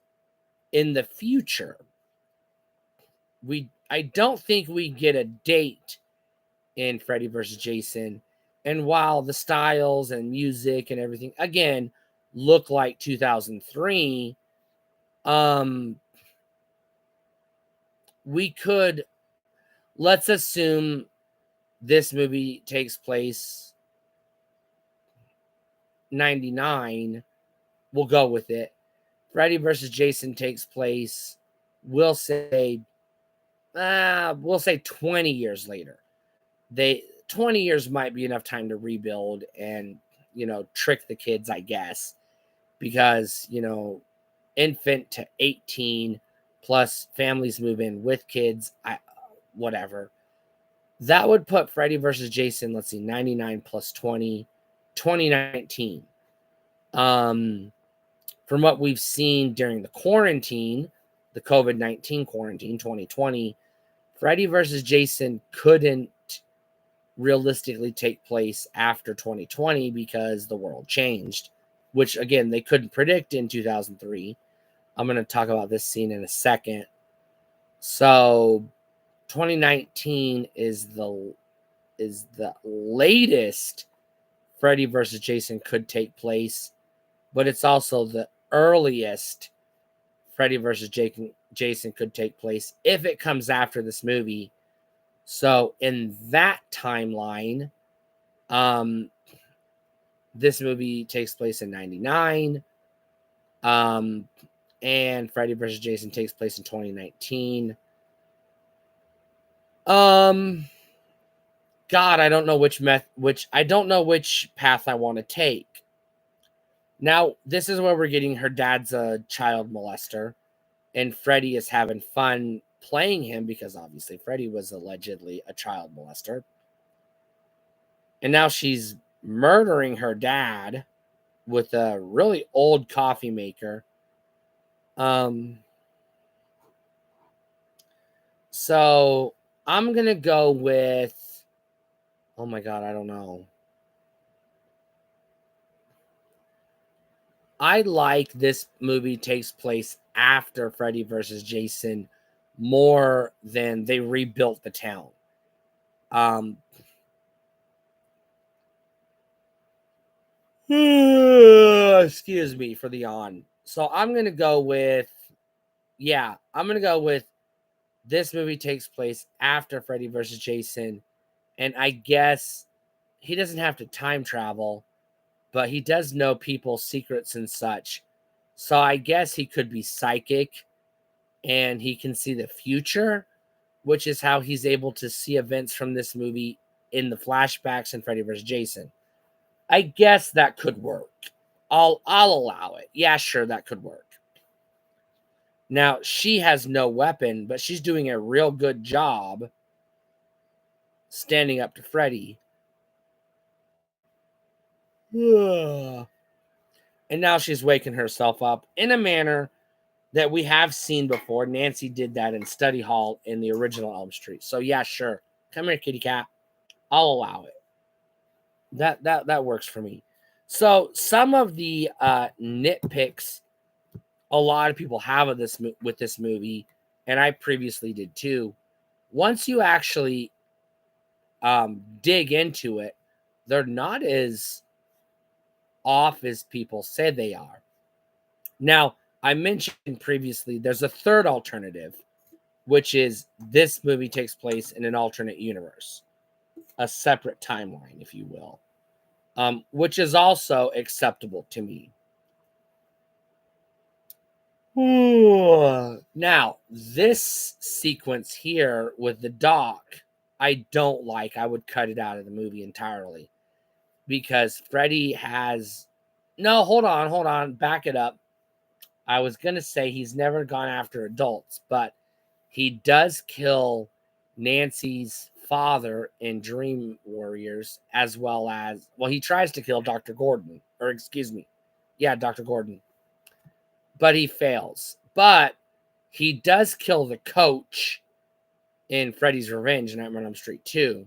in the future. I don't think we get a date in Freddy vs. Jason. And while the styles and music and everything again look like 2003, let's assume this movie takes place 99. We'll go with it. Freddy versus Jason takes place, we'll say 20 years later. 20 years might be enough time to rebuild and, trick the kids, I guess, because, infant to 18 plus families move in with kids, whatever. That would put Freddy versus Jason, let's see, 99 plus 20, 2019. From what we've seen during the quarantine, the COVID-19 quarantine, 2020, Freddy versus Jason couldn't realistically take place after 2020 because the world changed, which again they couldn't predict in 2003. I'm going to talk about this scene in a second. So 2019 is the latest Freddy versus Jason could take place, but it's also the earliest Freddy versus Jason could take place if it comes after this movie. So in that timeline, this movie takes place in 99. And Freddy versus Jason takes place in 2019. God, I don't know I don't know which path I want to take. Now, this is where we're getting her dad's a child molester, and Freddy is having fun playing him because obviously Freddy was allegedly a child molester. And now she's murdering her dad with a really old coffee maker. So I'm gonna go with, oh my god, I don't know. I like this movie takes place after Freddy versus Jason more than they rebuilt the town. Excuse me for the yawn. So I'm gonna go with, I'm gonna go with this movie takes place after Freddy versus Jason, and I guess he doesn't have to time travel, but he does know people's secrets and such. So I guess he could be psychic and he can see the future, which is how he's able to see events from this movie in the flashbacks in Freddy vs. Jason. I guess that could work. I'll allow it. Yeah, sure, that could work. Now, she has no weapon, but she's doing a real good job standing up to Freddy. And now she's waking herself up in a manner that we have seen before. Nancy did that in Study Hall in the original Elm Street. So yeah, sure. Come here, kitty cat. I'll allow it. That works for me. So some of the nitpicks a lot of people have with this movie, and I previously did too. Once you actually dig into it, they're not as off as people say they are. Now, I mentioned previously there's a third alternative, which is this movie takes place in an alternate universe, a separate timeline, if you will, which is also acceptable to me. Now, this sequence here with the doc, I don't like. I would cut it out of the movie entirely because Freddy has. No, hold on, back it up. I was going to say he's never gone after adults, but he does kill Nancy's father in Dream Warriors, as well as, he tries to kill Dr. Gordon, or excuse me. Yeah, Dr. Gordon. But he fails. But he does kill the coach in Freddy's Revenge, Nightmare on Elm Street 2.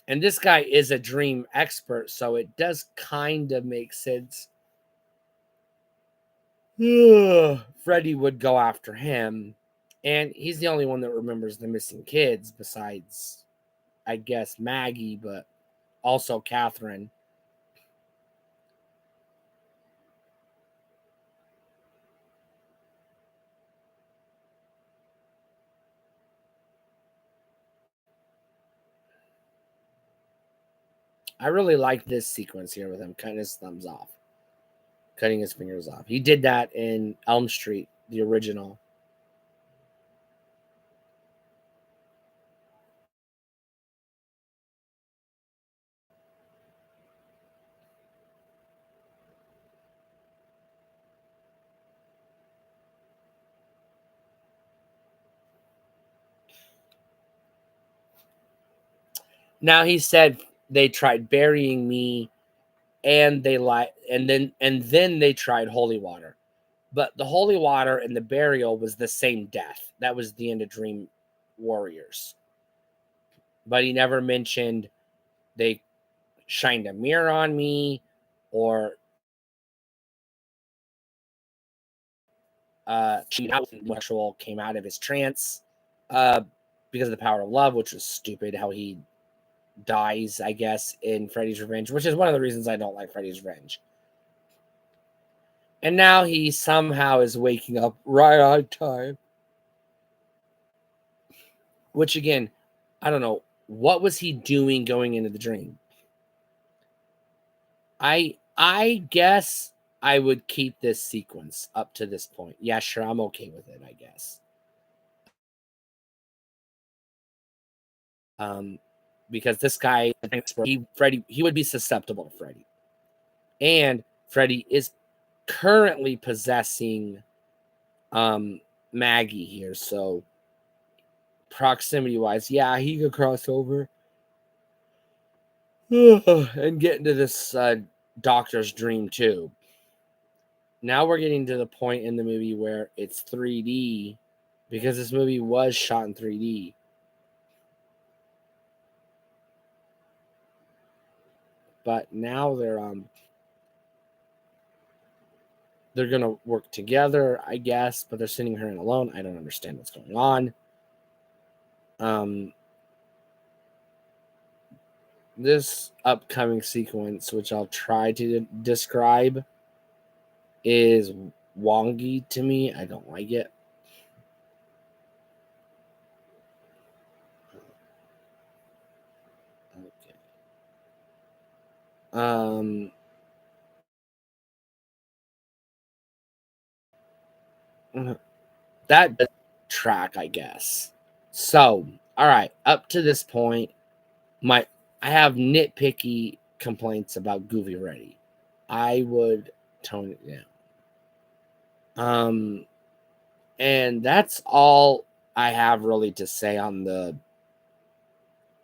And this guy is a dream expert, so it does kind of make sense. Freddy would go after him. And he's the only one that remembers the missing kids besides, I guess, Maggie, but also Catherine. I really like this sequence here with him cutting his thumbs off, cutting his fingers off. He did that in Elm Street, the original. Now he said they tried burying me and then they tried holy water. But the holy water and the burial was the same death. That was the end of Dream Warriors. but he never mentioned they shined a mirror on me or actual came out of his trance uh, because of the power of love, which was stupid. How he dies, I guess, in Freddy's Revenge, which is one of the reasons I don't like Freddy's Revenge. And now he somehow is waking up right on time. Which again, I don't know. What was he doing going into the dream? I guess I would keep this sequence up to this point. Yeah, sure, I'm okay with it, I guess. Um, because this guy, he would be susceptible to Freddy. And Freddy is currently possessing Maggie here, so proximity wise, yeah, he could cross over and get into this doctor's dream too. Now we're getting to the point in the movie where it's 3D because this movie was shot in 3D. But now they're gonna work together, I guess, but they're sending her in alone. I don't understand what's going on. This upcoming sequence, which I'll try to describe, is wonky to me. I don't like it. Okay. That track, I guess. So, all right, up to this point, I have nitpicky complaints about Goofy Freddy. I would tone it down. And that's all I have really to say on the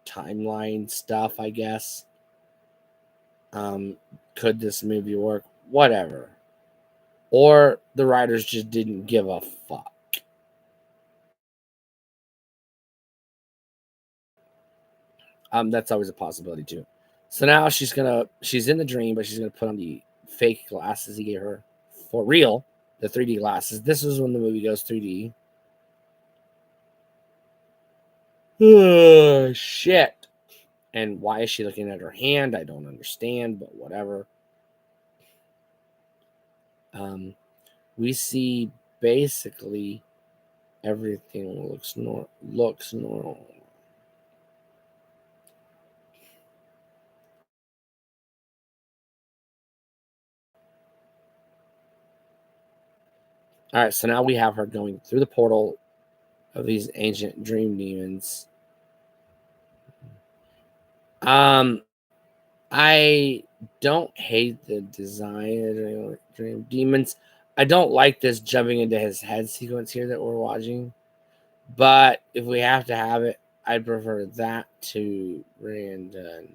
timeline stuff, I guess. Could this movie work? Whatever. Or the writers just didn't give a fuck. That's always a possibility too. So now she's in the dream, but she's gonna put on the fake glasses he gave her for real, the 3D glasses. This is when the movie goes 3D. Oh, shit. And why is she looking at her hand? I don't understand, but whatever. We see basically everything looks normal. All right, so now we have her going through the portal of these ancient dream demons. I don't hate the design of dream demons. I don't like this jumping into his head sequence here that we're watching. But if we have to have it, I'd prefer that to Random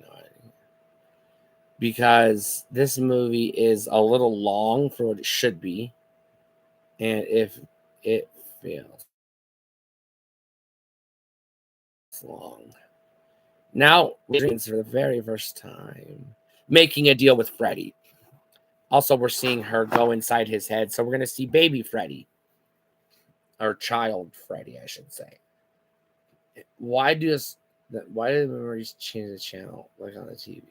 because this movie is a little long for what it should be, and if it feels long, now we're for the very first time making a deal with Freddy. Also, we're seeing her go inside his head, so we're gonna see baby Freddy or child Freddy, I should say. Why does why did the memories change the channel like on the TV?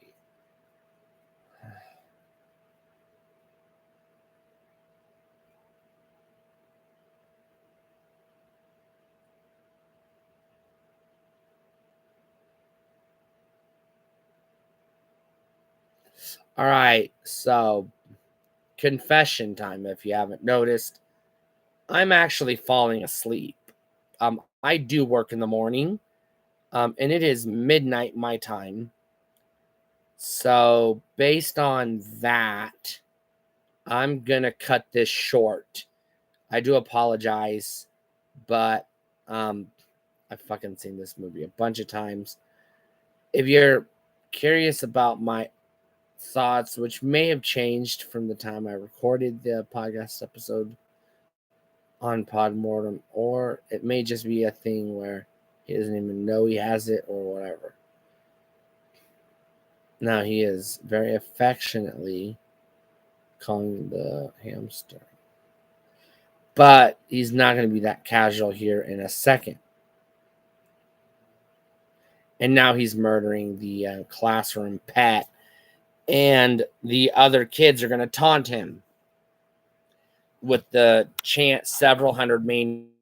All right, so confession time. If you haven't noticed, I'm actually falling asleep. I do work in the morning, and it is midnight my time. So based on that, I'm gonna cut this short. I do apologize, but I've fucking seen this movie a bunch of times. If you're curious about my thoughts, which may have changed from the time I recorded the podcast episode on Podmortem, or it may just be a thing where He doesn't even know he has it or whatever. Now he is very affectionately calling the hamster. But he's not going to be that casual here in a second. And now he's murdering the classroom pet. And the other kids are going to taunt him with the chant several hundred maniacs.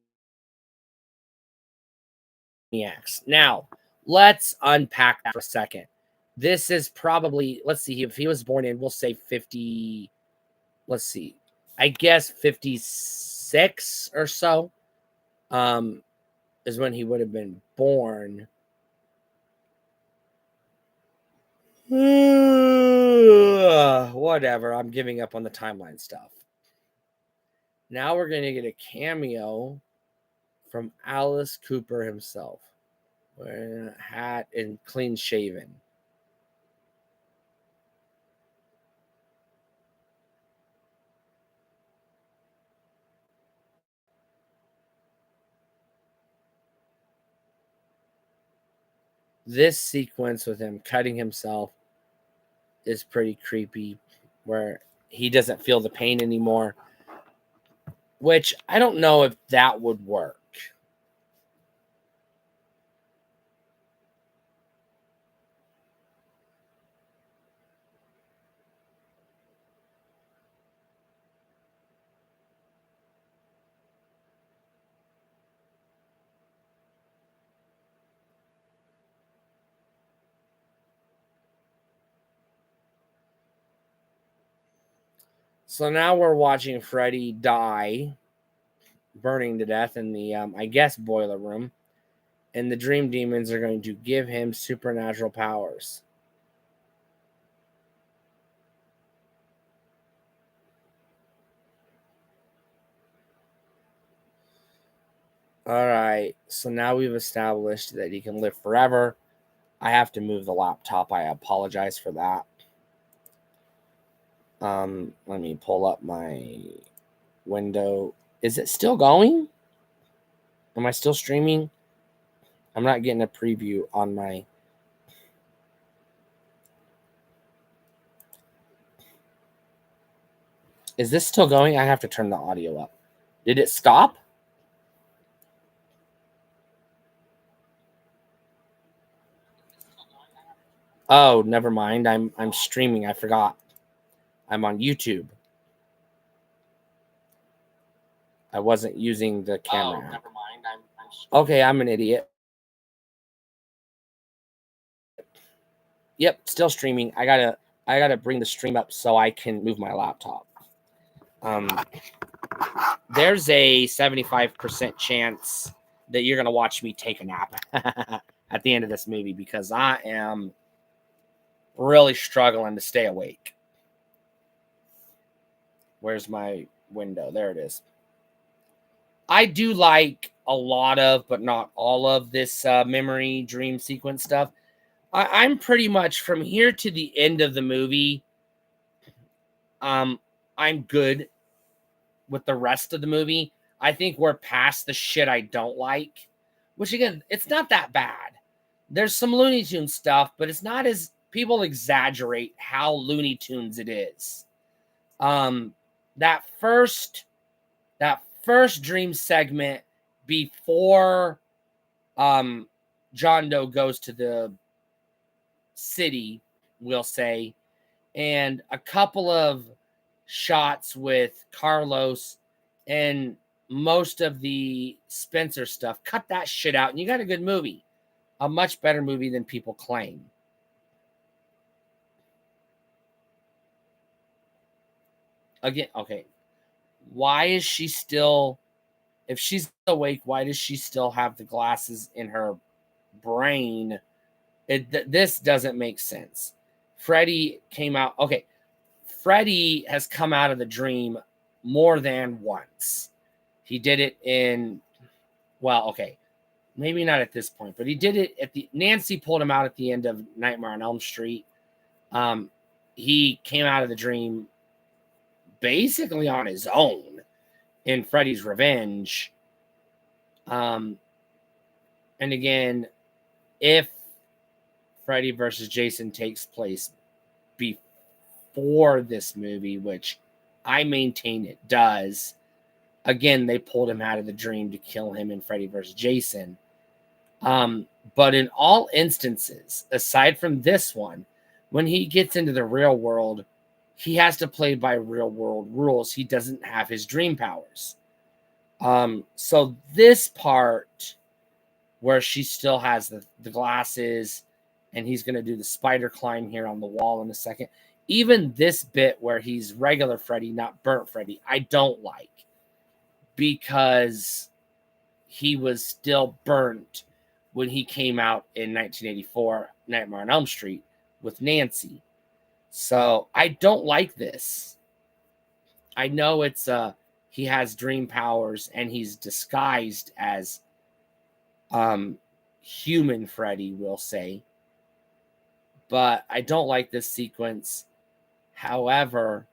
Now, let's unpack that for a second. This is probably, let's see, if he was born in, we'll say 50, let's see, I guess 56 or so is when he would have been born. Whatever, I'm giving up on the timeline stuff. Now we're going to get a cameo from Alice Cooper himself, wearing a hat and clean shaven. This sequence with him cutting himself is pretty creepy, where he doesn't feel the pain anymore, which I don't know if that would work. So now we're watching Freddy die, burning to death in the, I guess, boiler room. And the dream demons are going to give him supernatural powers. All right. So now we've established that he can live forever. I have to move the laptop. I apologize for that. Let me pull up my window. Is it still going? Am I still streaming? I'm not getting a preview on my. Is this still going? I have to turn the audio up. Did it stop? Oh, never mind. I'm streaming. I forgot. I'm on YouTube. I wasn't using the camera. Oh, never mind. Okay, I'm an idiot. Yep, still streaming. I gotta bring the stream up so I can move my laptop. There's a 75% chance that you're gonna watch me take a nap at the end of this movie because I am really struggling to stay awake. Where's my window? There it is. I do like a lot of, but not all of this memory dream sequence stuff. I'm pretty much from here to the end of the movie. I'm good with the rest of the movie. I think we're past the shit I don't like, which again, it's not that bad. There's some Looney Tunes stuff, but it's not as people exaggerate how Looney Tunes it is. That first dream segment before John Doe goes to the city, we'll say, and a couple of shots with Carlos and most of the Spencer stuff. Cut that shit out, and you got a good movie. A much better movie than people claim. Again, okay. Why is she still, if she's awake, why does she still have the glasses in her brain? This doesn't make sense. Freddy came out. Okay. Freddy has come out of the dream more than once. He did it in, well, okay, maybe not at this point, but he did it at the, Nancy pulled him out at the end of Nightmare on Elm Street. He came out of the dream basically on his own in Freddy's Revenge. And again, if Freddy versus Jason takes place before this movie, which I maintain it does, again, they pulled him out of the dream to kill him in Freddy versus Jason. But in all instances, aside from this one, when he gets into the real world, he has to play by real world rules. He doesn't have his dream powers. So this part where she still has the glasses and he's going to do the spider climb here on the wall in a second. Even this bit where he's regular Freddy, not burnt Freddy, I don't like, because he was still burnt when he came out in 1984, Nightmare on Elm Street with Nancy. So I don't like this. I know it's he has dream powers and he's disguised as human Freddy, we'll say. But I don't like this sequence. However,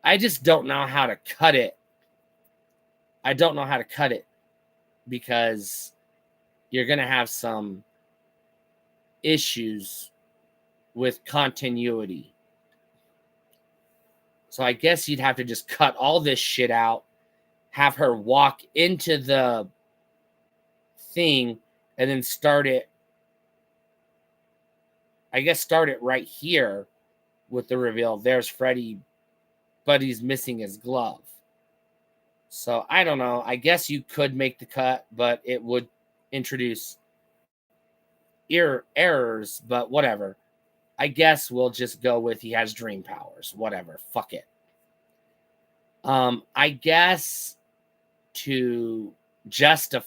I just don't know how to cut it. I don't know how to cut it because you're going to have some issues with continuity. So I guess you'd have to just cut all this shit out, have her walk into the thing, and then start it. I guess start it right here with the reveal. There's Freddy, but he's missing his glove. So I don't know. I guess you could make the cut, but it would introduce errors, but whatever. I guess we'll just go with he has dream powers. Whatever. Fuck it. I guess to justify